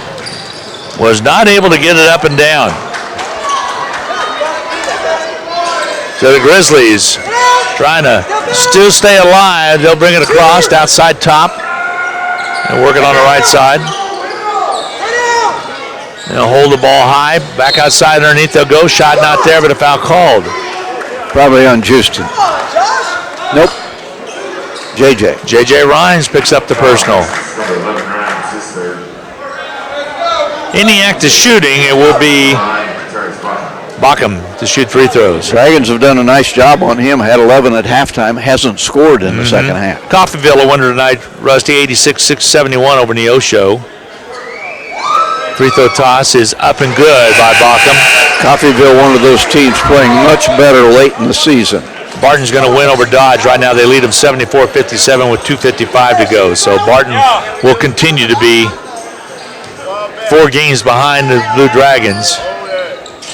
Was not able to get it up and down. So the Grizzlies trying to still stay alive. They'll bring it across, outside top, and work it on the right side. They'll hold the ball high, back outside underneath. They'll go, shot not there, but a foul called. Probably on Houston. Nope. JJ Rhines picks up the personal. In the act of shooting, it will be Bockham to shoot free throws. Dragons have done a nice job on him. Had 11 at halftime. Hasn't scored in the second half. Coffeyville a winner tonight. Rusty 86-671 over Neosho. Free throw toss is up and good by Bockham. Coffeyville, one of those teams playing much better late in the season. Barton's going to win over Dodge. Right now they lead them 74-57 with 2:55 to go. So Barton will continue to be 4 games behind the Blue Dragons.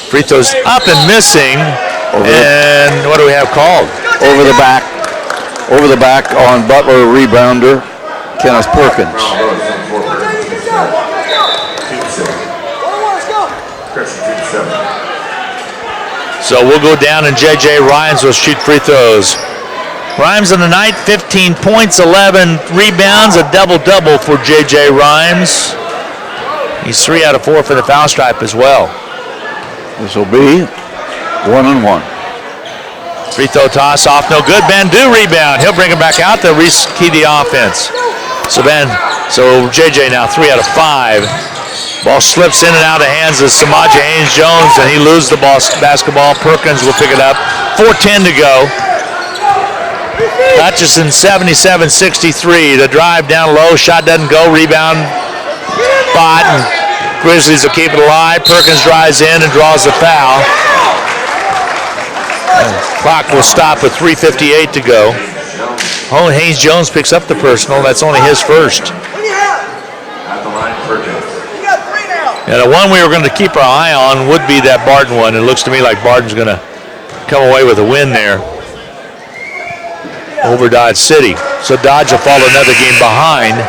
Free throws up and missing. And what do we have called? Over the back on Butler rebounder, Kenneth Perkins. So we'll go down and J.J. Rhines will shoot free throws. Rhymes on the night, 15 points, 11 rebounds, a double-double for J.J. Rhymes. He's 3 out of 4 for the foul stripe as well. This will be 1-1. Free throw toss off, no good. Bandu rebound. He'll bring it back out to rekey the offense. So J.J. now 3 out of 5. Ball slips in and out of hands of Samaje Haynes-Jones, and he loses the basketball. Perkins will pick it up. 4:10 to go. Hutchinson 77-63. The drive down low, shot doesn't go. Rebound, spot, and Grizzlies will keep it alive. Perkins drives in and draws the foul. Clock will stop with 3:58 to go. Oh, Haynes-Jones picks up the personal. That's only his first. And the one we were going to keep our eye on would be that Barton one. It looks to me like Barton's going to come away with a win there over Dodge City. So Dodge will fall another game behind.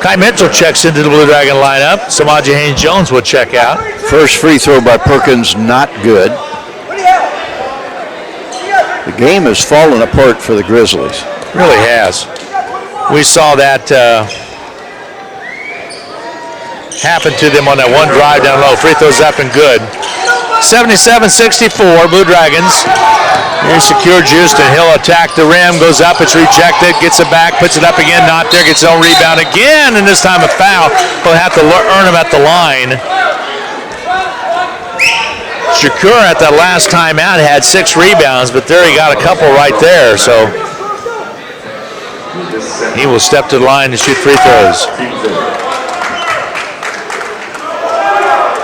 Kai Mitchell checks into the Blue Dragon lineup. Samaje Haynes-Jones will check out. First free throw by Perkins, not good. The game has fallen apart for the Grizzlies. Really has. We saw that happen to them on that one drive down low. Free throws up and good. 77-64, Blue Dragons. Here's secure Houston. He'll attack the rim, goes up, it's rejected, gets it back, puts it up again, not there, gets his own rebound again, and this time a foul. He'll have to earn him at the line. Shakur at that last time out had 6 rebounds, but there he got a couple right there, so he will step to the line and shoot free throws.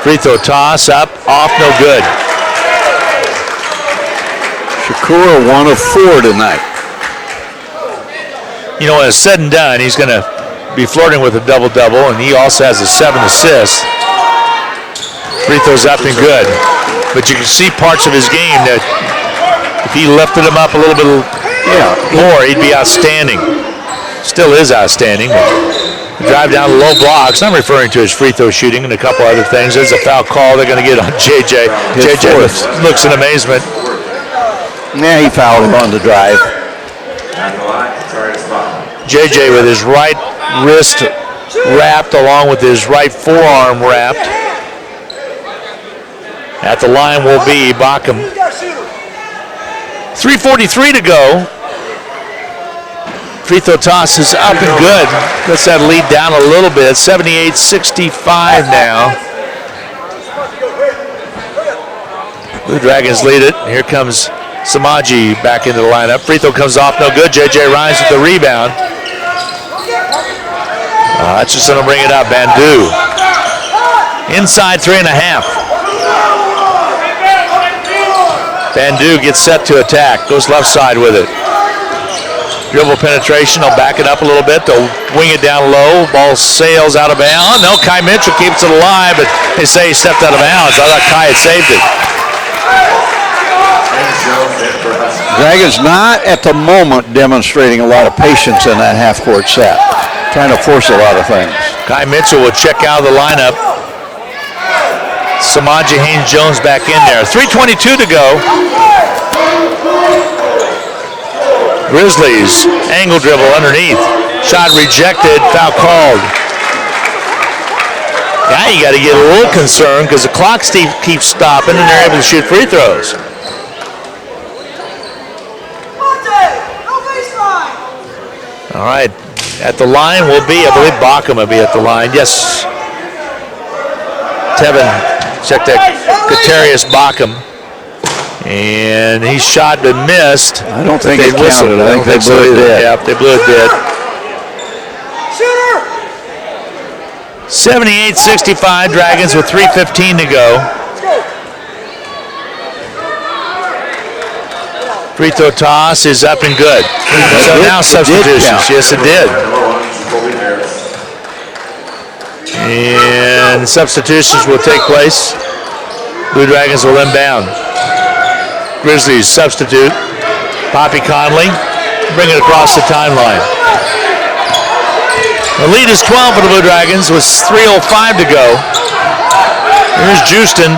Free throw toss up, off, no good. Shakur 1 of 4 tonight. You know, when it's said and done, he's going to be flirting with a double-double, and he also has a 7 assists. Free throws up and good. But you can see parts of his game that if he lifted him up a little bit more, he'd be outstanding. Still is outstanding. Drive down the low blocks. I'm referring to his free throw shooting and a couple other things. There's a foul call they're going to get on JJ. JJ looks in amazement. Yeah, he fouled him on the drive. JJ with his right wrist wrapped along with his right forearm wrapped. At the line will be Bockham. 3:43 to go. Free throw toss is up and good. Puts that lead down a little bit. 78-65 now. Blue Dragons lead it. Here comes Samaje back into the lineup. Free throw comes off, no good. J.J. Rhines with the rebound. Hutchinson will bring it up. Bandu. Inside 3.5. Bandu gets set to attack. Goes left side with it. Dribble penetration. They'll back it up a little bit. They'll wing it down low. Ball sails out of bounds. No, Kai Mitchell keeps it alive, but they say he stepped out of bounds. I thought Kai had saved it. Dragons not at the moment demonstrating a lot of patience in that half-court set. Trying to force a lot of things. Kai Mitchell will check out of the lineup. Samaje Haynes-Jones back in there. 3:22 to go. Grizzlies, angle dribble underneath. Shot rejected, foul called. Now you got to get a little concerned because the clock keeps stopping and they're able to shoot free throws. All right, at the line will be, I believe Bacham will be at the line. Yes. Tevin, check that, Katarius Bacham. And he shot but missed. I don't think they counted it. I think they blew it dead. Yep, they blew it dead. 78-65, Dragons with 3:15 to go. Free throw toss is up and good. So now substitutions. Yes, it did. And substitutions will take place. Blue Dragons will inbound. Grizzlies substitute. Poppy Conley bring it across the timeline. The lead is 12 for the Blue Dragons with 3:05 to go. Here's Houston.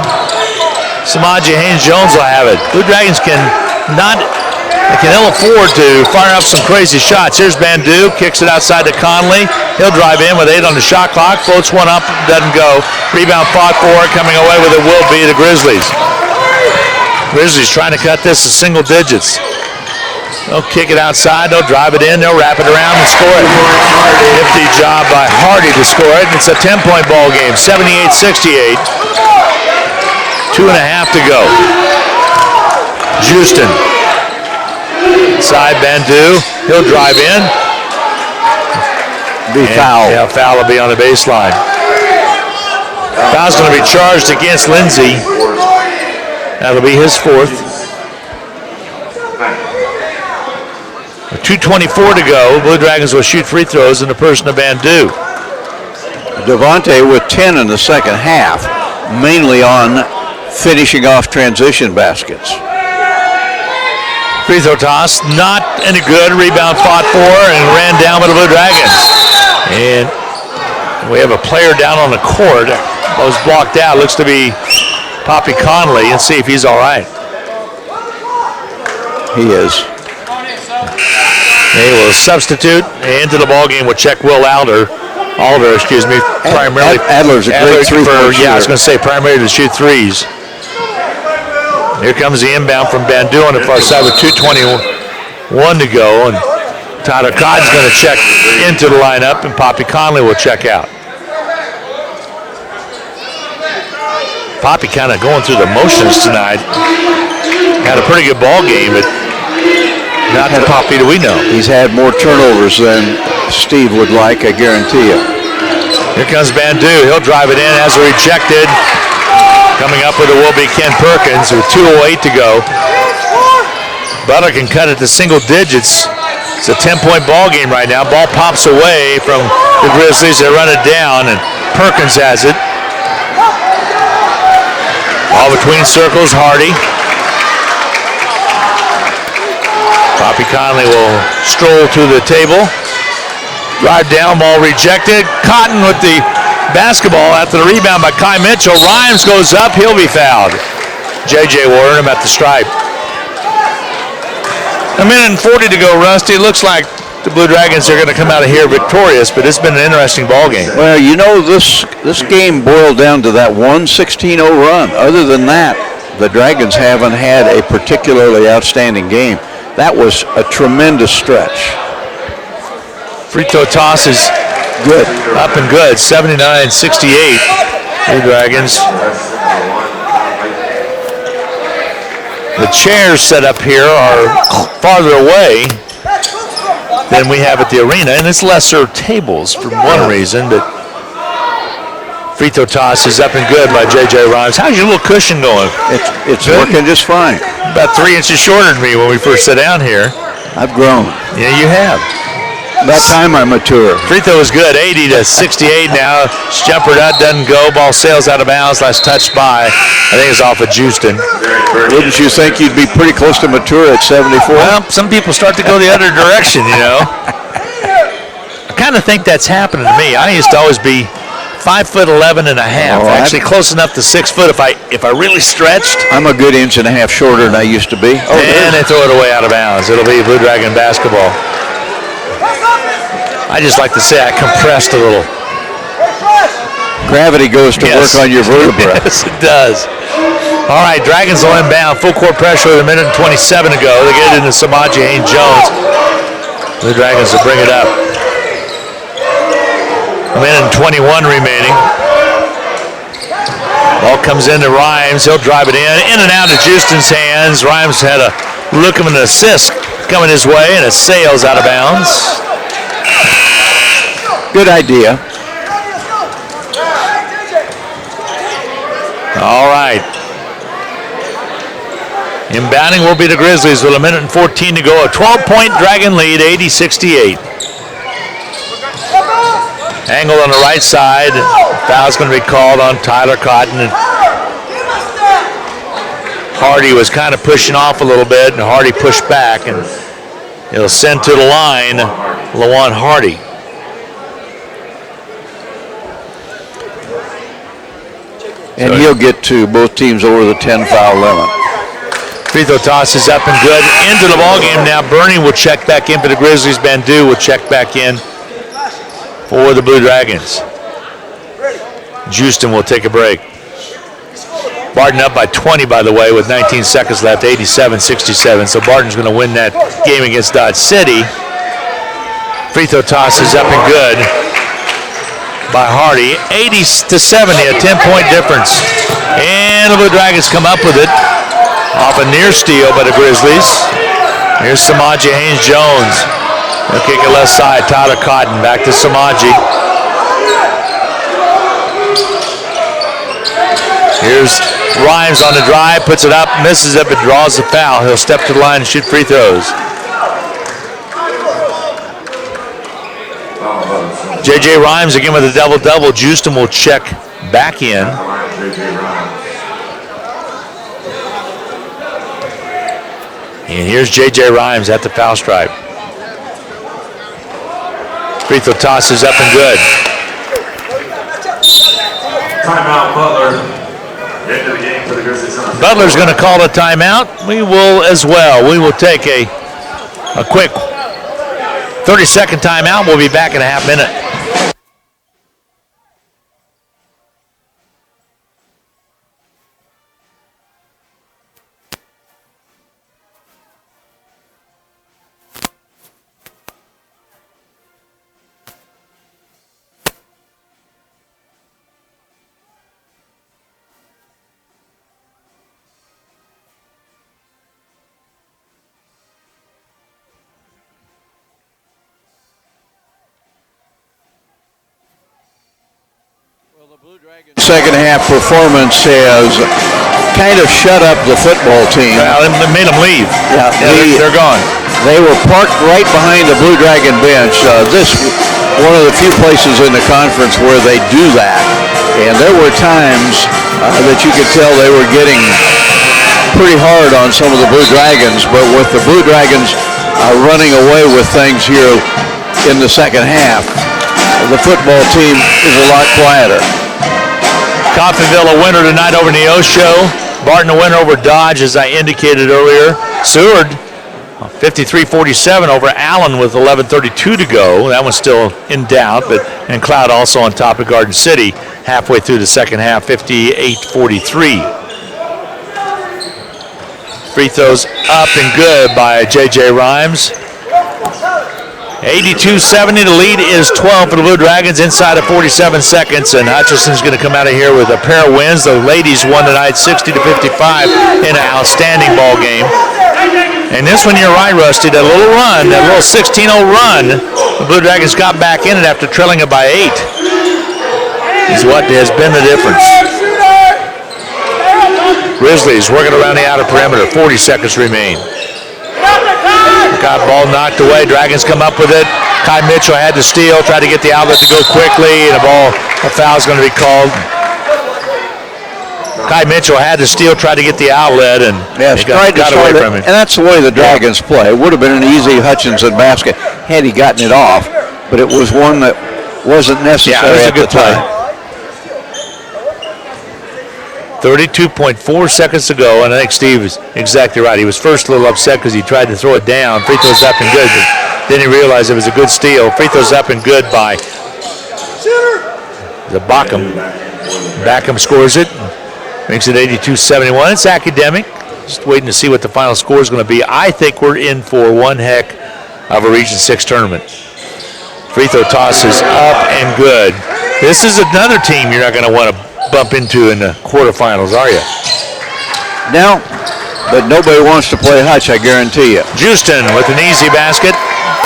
Samaje Haynes-Jones will have it. Blue Dragons can ill afford to fire up some crazy shots. Here's Bandu, kicks it outside to Conley. He'll drive in with 8 on the shot clock. Floats one up, doesn't go. Rebound fought for, coming away with it will be the Grizzlies. Grizzlies trying to cut this to single digits. They'll kick it outside, they'll drive it in, they'll wrap it around and score it. Nifty job by Hardy to score it, and it's a 10-point ball game, 78-68. 2.5 to go. Houston. Inside Bandu, he'll drive in. Be foul. Yeah, foul will be on the baseline. Foul's going to be charged against Lindsay. That'll be his fourth. 2:24 to go. Blue Dragons will shoot free throws in the person of Bandu. Devontae with 10 in the second half, mainly on finishing off transition baskets. Free throw toss, not any good. Rebound fought for and ran down by the Blue Dragons. And we have a player down on the court. That was blocked out. Looks to be Poppy Conley, and see if he's all right. He is. They will substitute into the ball game. Will check Will Alder, primarily. Adler's a great three-point shooter. I was going to say primarily to shoot threes. Here comes the inbound from Bandu on the far side with 2:21 to go, and Tyler Codd's going to check into the lineup, and Poppy Conley will check out. Poppy kind of going through the motions tonight. Had a pretty good ball game, but not the Poppy that we know. He's had more turnovers than Steve would like, I guarantee you. Here comes Bandu. He'll drive it in as a rejected. Coming up with it will be Ken Perkins with 2:08 to go. Butler can cut it to single digits. It's a 10-point ball game right now. Ball pops away from the Grizzlies. They run it down, and Perkins has it. All between circles, Hardy. Poppy Conley will stroll to the table. Drive down, ball rejected. Cotton with the basketball after the rebound by Kai Mitchell. Rhymes goes up, he'll be fouled. JJ will earn him at the stripe. A minute and 40 to go, Rusty. Looks like the Blue Dragons are going to come out of here victorious, but it's been an interesting ball game. Well, you know, this game boiled down to that 1-16-0 run. Other than that, the Dragons haven't had a particularly outstanding game. That was a tremendous stretch. Free throw toss is good. Up and good, 79-68. Blue Dragons. The chairs set up here are farther away than we have at the arena, and it's lesser tables for one reason, but free throw toss is up and good by J.J. Rhymes. How's your little cushion going? It's working just fine. About 3 inches shorter than me when we first sat down here. I've grown. Yeah, you have. That time I'm mature. Free throw is good, 80-68 now. Jumper nut doesn't go. Ball sails out of bounds. Last touch by, I think it's off of Houston. Wouldn't you think you'd be pretty close to mature at 74? Well, some people start to go the other direction, you know. I kind of think that's happening to me. I used to always be 5'11" and a half. Oh, actually close enough to 6 foot if I really stretched. I'm a good inch and a half shorter than I used to be. And they throw it away out of bounds. It'll be Blue Dragon basketball. I just like to say I compressed a little. Gravity goes to work on your vertebrae. Yes, it does. All right, Dragons will inbound. Full court pressure with 1:27 to go. They get it into Samaje Haynes-Jones. The Dragons will bring it up. 1:21 remaining. Ball comes into Rhymes. He'll drive it in and out of Houston's hands. Rhymes had a look of an assist coming his way, and it sails out of bounds. Good idea. All right. Inbounding will be the Grizzlies with 1:14 to go. A 12-point Dragon lead, 80-68. Angle on the right side. Foul's going to be called on Tyler Cotton. And Hardy was kind of pushing off a little bit, and Hardy pushed back, and it'll send to the line Lawan Hardy. And he'll get to both teams over the 10-foul limit. Free throw toss is up and good. Into the ball game now. Bernie will check back in for the Grizzlies. Bandu will check back in for the Blue Dragons. Houston will take a break. Barton up by 20, by the way, with 19 seconds left, 87-67. So Barton's going to win that game against Dodge City. Free throw toss is up and good by Hardy. 80-70, a 10-point difference. And the Blue Dragons come up with it off a near steal by the Grizzlies. Here's Samaje Haynes-Jones. He'll kick it left side. Tyler Cotton back to Samaje. Here's Rhymes on the drive, puts it up, misses it, but draws the foul. He'll step to the line and shoot free throws. J.J. Rhymes again with a double-double. Houston will check back in. And here's J.J. Rhymes at the foul stripe. Free throw toss is up and good. Timeout, Butler. End of the game for the Grizzlies. Butler's going to call a timeout. We will as well. We will take a quick 30-second timeout. We'll be back in a half minute. Second half performance has kind of shut up the football team. Well, it made them leave. Yeah, they're gone. They were parked right behind the Blue Dragon bench. This one of the few places in the conference where they do that. And there were times that you could tell they were getting pretty hard on some of the Blue Dragons. But with the Blue Dragons running away with things here in the second half, the football team is a lot quieter. Coffeyville a winner tonight over Neosho. Barton a winner over Dodge, as I indicated earlier. Seward 53-47 over Allen with 11:32 to go. That one's still in doubt, and Cloud also on top of Garden City halfway through the second half, 58-43. Free throws up and good by J.J. Rhymes. 82-70, the lead is 12 for the Blue Dragons inside of 47 seconds, and Hutchinson's going to come out of here with a pair of wins. The ladies won tonight 60-55 in an outstanding ball game. And this one, you're right, Rusty, that little run, that little 16-0 run, the Blue Dragons got back in it after trailing it by 8. Is what has been the difference. Grizzlies working around the outer perimeter, 40 seconds remain. got ball knocked away. Dragons come up with it. Kai Mitchell had to steal, tried to get the outlet to go quickly, and a foul's going to be called. Kai Mitchell had to steal, tried to get the outlet, and got away from him. And that's the way the Dragons play. It would have been an easy Hutchinson basket had he gotten it off, but it was one that wasn't necessary at the time. 32.4 seconds to go, and I think Steve is exactly right. He was first a little upset because he tried to throw it down. Free throws up and good, but then he realized it was a good steal. Free throws up and good by the Backham. Backham scores it, makes it 82-71. It's academic. Just waiting to see what the final score is going to be. I think we're in for one heck of a Region 6 tournament. Free throw toss is up and good. This is another team you're not going to want to bump into in the quarterfinals, are you? No, but nobody wants to play Hutch, I guarantee you. Houston with an easy basket.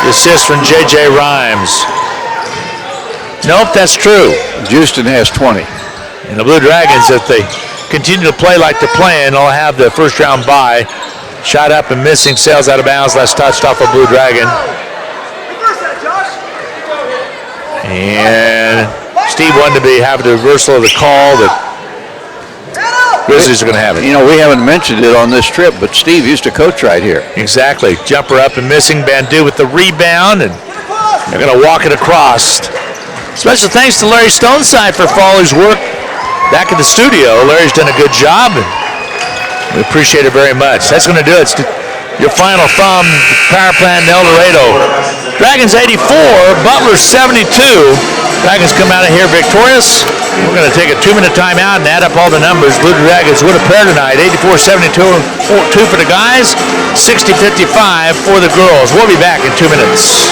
The assist from J.J. Rhymes. Nope, that's true. Houston has 20. And the Blue Dragons, if they continue to play like they're playing, they'll have the first round bye. Shot up and missing, sails out of bounds. Last touched off a Blue Dragon. And Steve wanted to have the reversal of the call that Grizzlies are going to have it. You know, we haven't mentioned it on this trip, but Steve used to coach right here. Exactly. Jumper up and missing. Bandu with the rebound, and they're going to walk it across. Special thanks to Larry Stoneside for Fowler's work back at the studio. Larry's done a good job, and we appreciate it very much. That's going to do it. Your final thumb, power plant in El Dorado. Dragons 84, Butler 72. Dragons come out of here victorious. We're going to take a 2-minute timeout and add up all the numbers. Blue Dragons would have paired tonight. 84-72 2 for the guys, 60-55 for the girls. We'll be back in 2 minutes.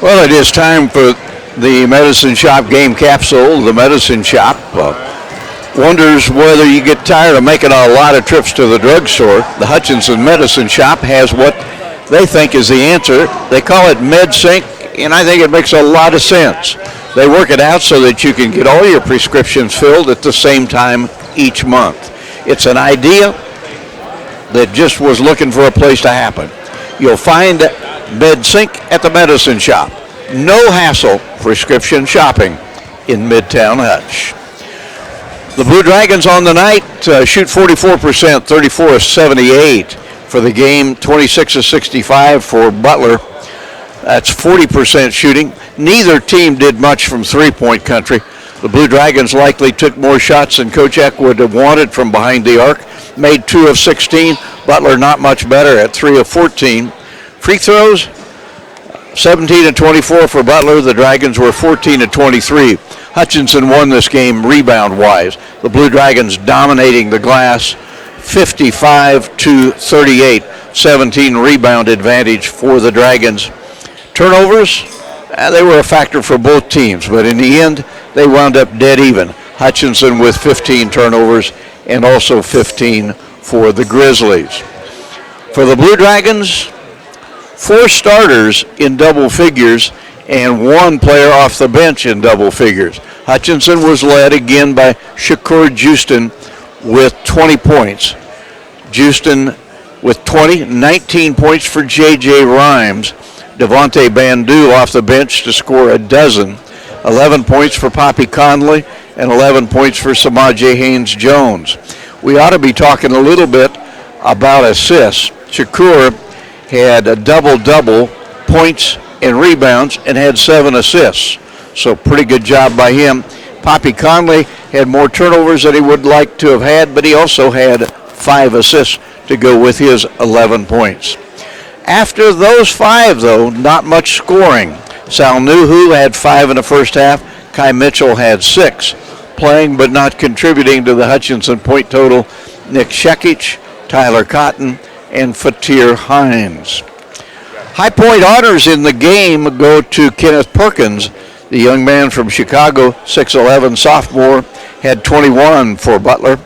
Well, it is time for the Medicine Shop game capsule. The Medicine Shop wonders whether you get tired of making a lot of trips to the drugstore. The Hutchinson Medicine Shop has what they think is the answer. They call it MedSync, and I think it makes a lot of sense. They work it out so that you can get all your prescriptions filled at the same time each month. It's an idea that just was looking for a place to happen. You'll find MedSync at the Medicine Shop. No hassle prescription shopping in Midtown Hutch. The Blue Dragons on the night shoot 44%, 34-78 for the game, 26-65 for Butler. That's 40% shooting. Neither team did much from three-point country. The Blue Dragons likely took more shots than Coach Eck would have wanted from behind the arc. Made 2 of 16. Butler not much better at 3 of 14. Free throws, 17 and 24 for Butler. The Dragons were 14 and 23. Hutchinson won this game rebound-wise. The Blue Dragons dominating the glass 55-38. 17 rebound advantage for the Dragons. Turnovers, they were a factor for both teams, but in the end, they wound up dead even. Hutchinson with 15 turnovers and also 15 for the Grizzlies. For the Blue Dragons, 4 starters in double figures and 1 player off the bench in double figures. Hutchinson was led again by Shakur Houston with 20 points. Houston with 20, 19 points for J.J. Rhymes. Devontae Bandu off the bench to score a dozen. 11 points for Poppy Conley and 11 points for Samaje Haynes-Jones. We ought to be talking a little bit about assists. Shakur had a double-double, points and rebounds, and had 7 assists. So pretty good job by him. Poppy Conley had more turnovers than he would like to have had, but he also had 5 assists to go with his 11 points. After those 5, though, not much scoring. Sal Nuhu had 5 in the first half. Kai Mitchell had 6. Playing but not contributing to the Hutchinson point total, Nick Shekic, Tyler Cotton, and Fatir Hines. High point honors in the game go to Kenneth Perkins, the young man from Chicago, 6'11", sophomore, had 21 for Butler.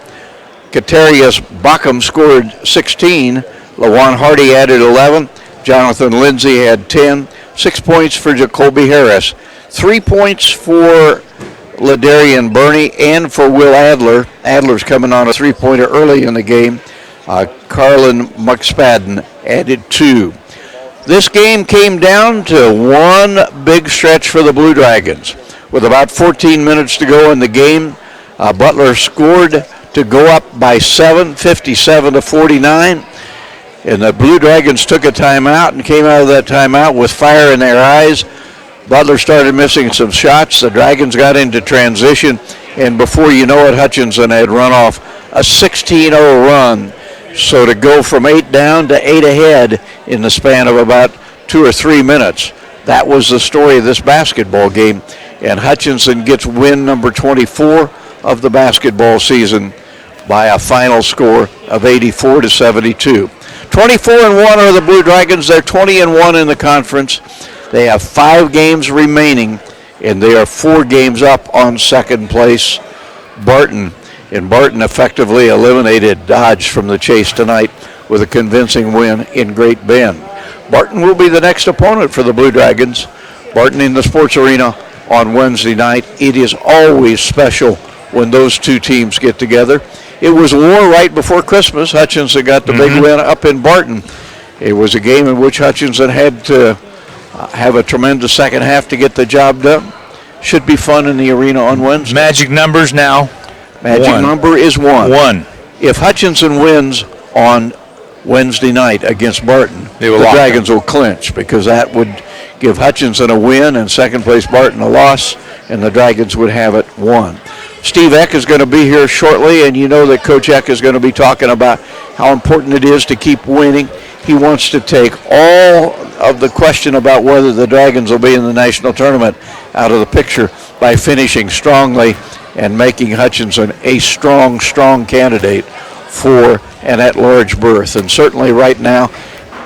Katarius Backham scored 16. Lawan Hardy added 11. Jonathan Lindsay had 10. 6 points for Jacoby Harris. 3 points for Ladarian Burney and for Will Adler. Adler's coming on a three-pointer early in the game. Carlin McSpadden added 2. This game came down to one big stretch for the Blue Dragons. With about 14 minutes to go in the game, Butler scored to go up by 7, 57-49. And the Blue Dragons took a timeout and came out of that timeout with fire in their eyes. Butler started missing some shots. The Dragons got into transition. And before you know it, Hutchinson had run off a 16-0 run. So to go from 8 down to 8 ahead in the span of about 2 or 3 minutes, that was the story of this basketball game. And Hutchinson gets win number 24 of the basketball season by a final score of 84-72. 24-1 are the Blue Dragons. They're 20-1 in the conference. They have 5 games remaining, and they are 4 games up on second place, Barton. And Barton effectively eliminated Dodge from the chase tonight with a convincing win in Great Bend. Barton will be the next opponent for the Blue Dragons. Barton in the sports arena on Wednesday night. It is always special when those two teams get together. It was war right before Christmas. Hutchinson got the big win up in Barton. It was a game in which Hutchinson had to have a tremendous second half to get the job done. Should be fun in the arena on Wednesday. Magic numbers now. Magic number is 1. 1. If Hutchinson wins on Wednesday night against Barton, the Dragons will clinch, because that would give Hutchinson a win and second place Barton a loss, and the Dragons would have it 1. Steve Eck is going to be here shortly, and you know that Coach Eck is going to be talking about how important it is to keep winning. He wants to take all of the question about whether the Dragons will be in the national tournament out of the picture by finishing strongly and making Hutchinson a strong candidate for an at-large berth. And certainly right now,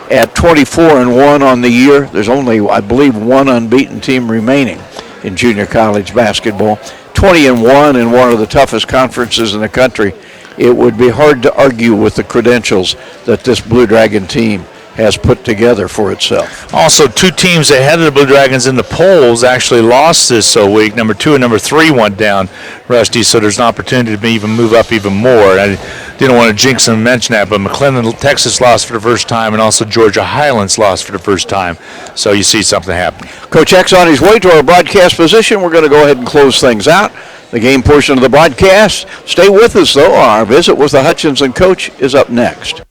at 24-1 on the year, there's only, I believe, 1 unbeaten team remaining in junior college basketball. 20-1 in one of the toughest conferences in the country. It would be hard to argue with the credentials that this Blue Dragon team has put together for itself. Also, 2 teams ahead of the Blue Dragons in the polls actually lost this week. Number 2 and number 3 went down, Rusty, so there's an opportunity to even move up even more. I didn't want to jinx and mention that, but McLennan, Texas lost for the first time, and also Georgia Highlands lost for the first time. So you see something happening. Coach Eck's on his way to our broadcast position. We're going to go ahead and close things out. The game portion of the broadcast. Stay with us, though. Our visit with the Hutchinson coach is up next.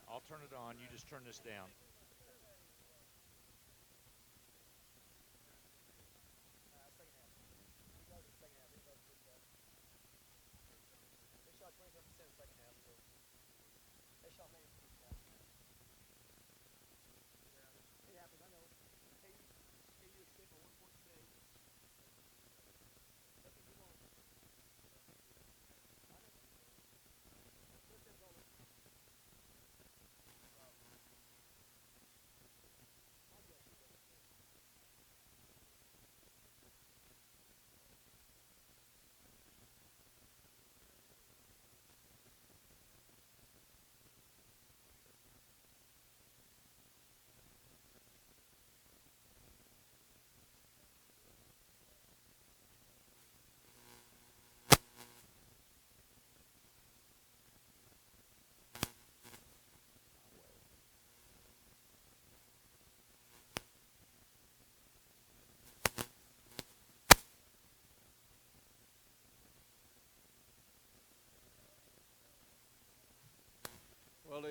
I'll turn it on. on. You just turn this down.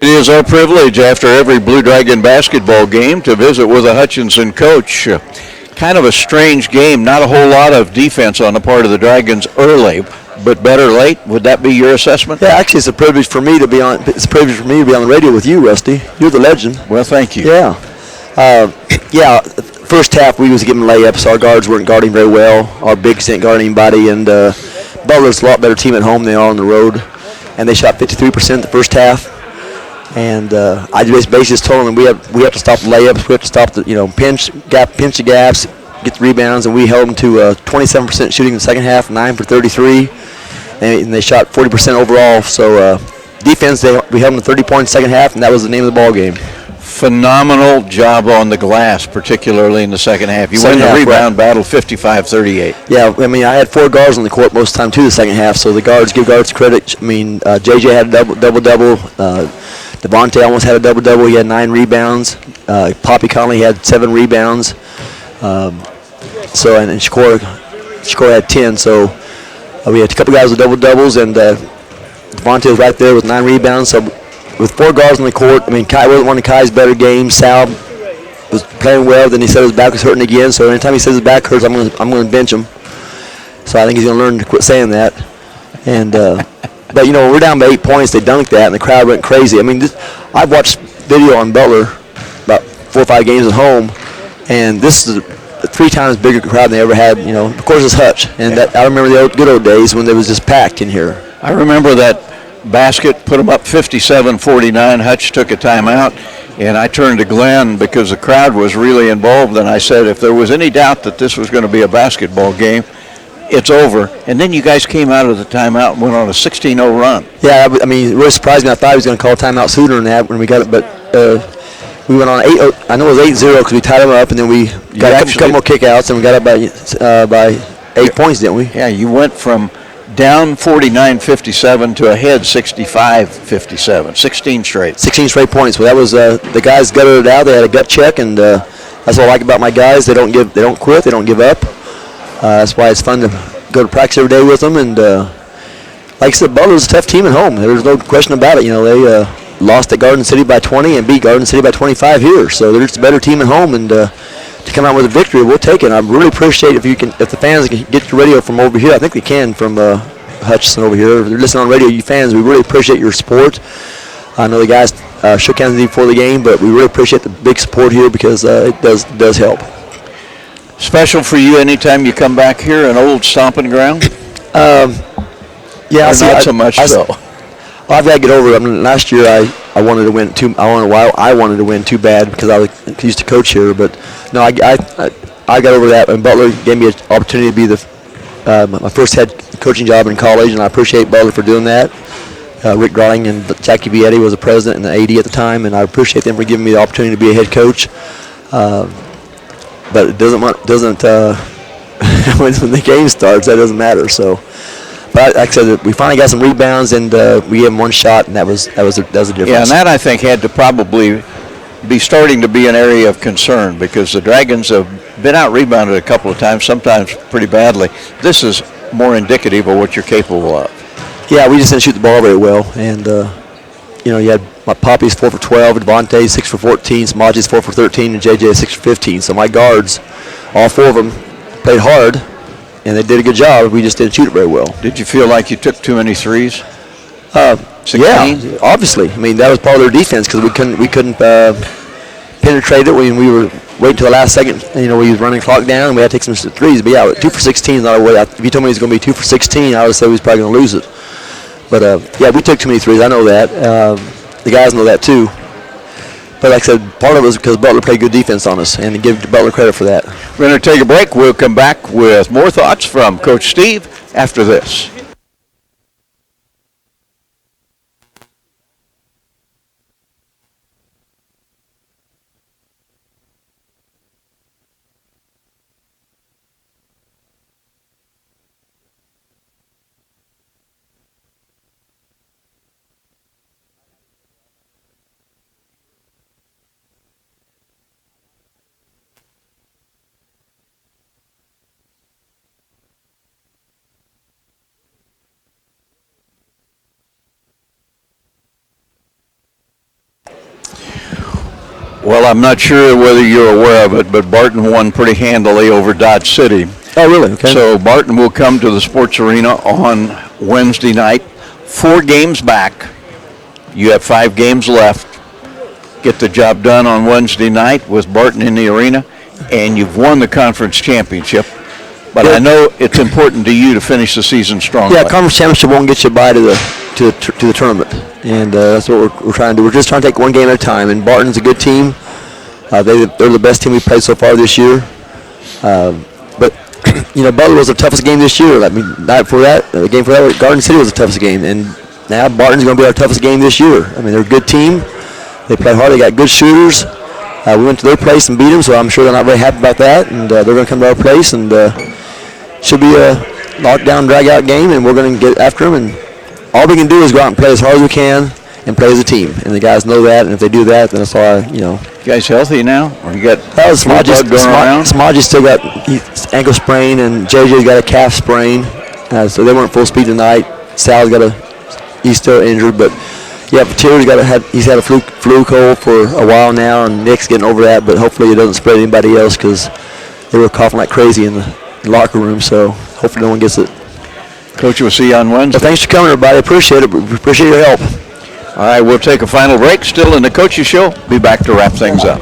It is our privilege after every Blue Dragon basketball game to visit with a Hutchinson coach. Kind of a strange game, not a whole lot of defense on the part of the Dragons early, but better late. Would that be your assessment? Yeah, actually, it's a privilege for me to be on. It's a privilege for me to be on the radio with you, Rusty. You're the legend. Well, thank you. Yeah, First half we was giving layups. Our guards weren't guarding very well. Our bigs didn't guard anybody, and Butler's a lot better team at home than they are on the road. And they shot 53% the first half. And I basically just told them we have to stop the layups. We have to stop the pinch the gaps, get the rebounds, and we held them to 27% shooting in the second half, 9 for 33, and they shot 40% overall. So defense, we held them to 30 points second half, and that was the name of the ball game. Phenomenal job on the glass, particularly in the second half. You win the rebound battle 55-38. Yeah, I mean, I had 4 guards on the court most of the time, too, the second half, so the guards give guards credit. I mean, JJ had a double-double. Devontae almost had a double-double. He had 9 rebounds. Poppy Conley had 7 rebounds. And Shakur had 10. So we had a couple guys with double-doubles, and Devontae was right there with 9 rebounds. So with 4 guards on the court, I mean, Kai wasn't one of Kai's better games. Sal was playing well. Then he said his back was hurting again. So anytime he says his back hurts, I'm going to bench him. So I think he's going to learn to quit saying that. And but we're down by 8 points. They dunked that, and the crowd went crazy. I mean, I've watched video on Butler about 4 or 5 games at home, and this is a 3 times bigger crowd than they ever had. Of course, it's Hutch, and I remember the good old days when it was just packed in here. I remember that basket, put them up 57-49. Hutch took a timeout, and I turned to Glenn because the crowd was really involved, and I said if there was any doubt that this was going to be a basketball game, it's over. And then you guys came out of the timeout and went on a 16-0 run. Yeah, I mean, it really surprised me. I thought he was going to call a timeout sooner than that when we got it, but we went on 8-0. I know it was 8-0 because we tied them up, and then we got a couple more kickouts, and we got up by 8 points, didn't we? Yeah, you went from down 49-57 to ahead 65-57. 16 straight. 16 straight points. Well, that was the guys gutted it out. They had a gut check, and that's what I like about my guys. They don't quit. They don't give up. That's why it's fun to go to practice every day with them. And like I said, Butler's a tough team at home. There's no question about it. They lost at Garden City by 20 and beat Garden City by 25 here. So they're just a better team at home. And to come out with a victory, we'll take it. I really appreciate if the fans can get your radio from over here. I think they can from Hutchinson over here. If they're listening on radio, you fans, we really appreciate your support. I know the guys shook hands with me before the game, but we really appreciate the big support here because it does help. Special for you anytime you come back here, an old stomping ground? Yeah, not so much so. I've got to get over it. I mean, last year I wanted to win I wanted to win too bad because I used to coach here, but no, I got over that. And Butler gave me an opportunity to be my first head coaching job in college, and I appreciate Butler for doing that. Rick Grotting and Jackie Vietti was the president and the AD at the time, and I appreciate them for giving me the opportunity to be a head coach. But it doesn't when the game starts, that doesn't matter. So, but like I said, we finally got some rebounds, and we gave them one shot, and that was a difference. Yeah, and that I think had to probably be starting to be an area of concern because the Dragons have been out rebounded a couple of times, sometimes pretty badly. This is more indicative of what you're capable of. Yeah, we just didn't shoot the ball very well, and you had My Poppy's 4 for 12, Devontae 6 for 14, Samaji's 4 for 13, and JJ 6 for 15. So my guards, all 4 of them, played hard, and they did a good job. We just didn't shoot it very well. Did you feel like you took too many threes? 16? Yeah, obviously. I mean, that was part of their defense because we couldn't penetrate it when we were waiting till the last second. We was running clock down, and we had to take some threes. But yeah, 2 for 16 is not a way. If you told me it was going to be 2 for 16, I would say we was probably going to lose it. But yeah, we took too many threes. I know that. The guys know that too. But like I said, part of it was because Butler played good defense on us, and to give Butler credit for that. We're going to take a break. We'll come back with more thoughts from Coach Steve after this. Well, I'm not sure whether you're aware of it, but Barton won pretty handily over Dodge City. Oh, really? Okay. So Barton will come to the sports arena on Wednesday night. 4 games back. You have 5 games left. Get the job done on Wednesday night with Barton in the arena, and you've won the conference championship. But I know it's important to you to finish the season strongly. Yeah, conference championship won't get you by to the tournament, and that's what we're trying to do. We're just trying to take one game at a time. And Barton's a good team. They're the best team we've played so far this year. But Butler was the toughest game this year. I mean, night before that, the game for that, Garden City was the toughest game, and now Barton's going to be our toughest game this year. I mean, they're a good team. They play hard. They got good shooters. We went to their place and beat them, so I'm sure they're not very happy about that. And they're going to come to our place, and should be a lockdown, drag-out game, and we're going to get after them. And all we can do is go out and play as hard as we can and play as a team. And the guys know that, and if they do that, then it's all right, You guys healthy now? Or you got Samaji's going around? Samaji's still got ankle sprain, and JJ's got a calf sprain. So they weren't full speed tonight. Sal's he's still injured, but yeah, Patil's he's had a flu cold for a while now, and Nick's getting over that, but hopefully it doesn't spread to anybody else because they were coughing like crazy in the locker room, so hopefully no one gets it. Coach, we'll see you on Wednesday. Well, thanks for coming, everybody. Appreciate it. We appreciate your help. All right, we'll take a final break. Still in the Coach's Show. Be back to wrap things up.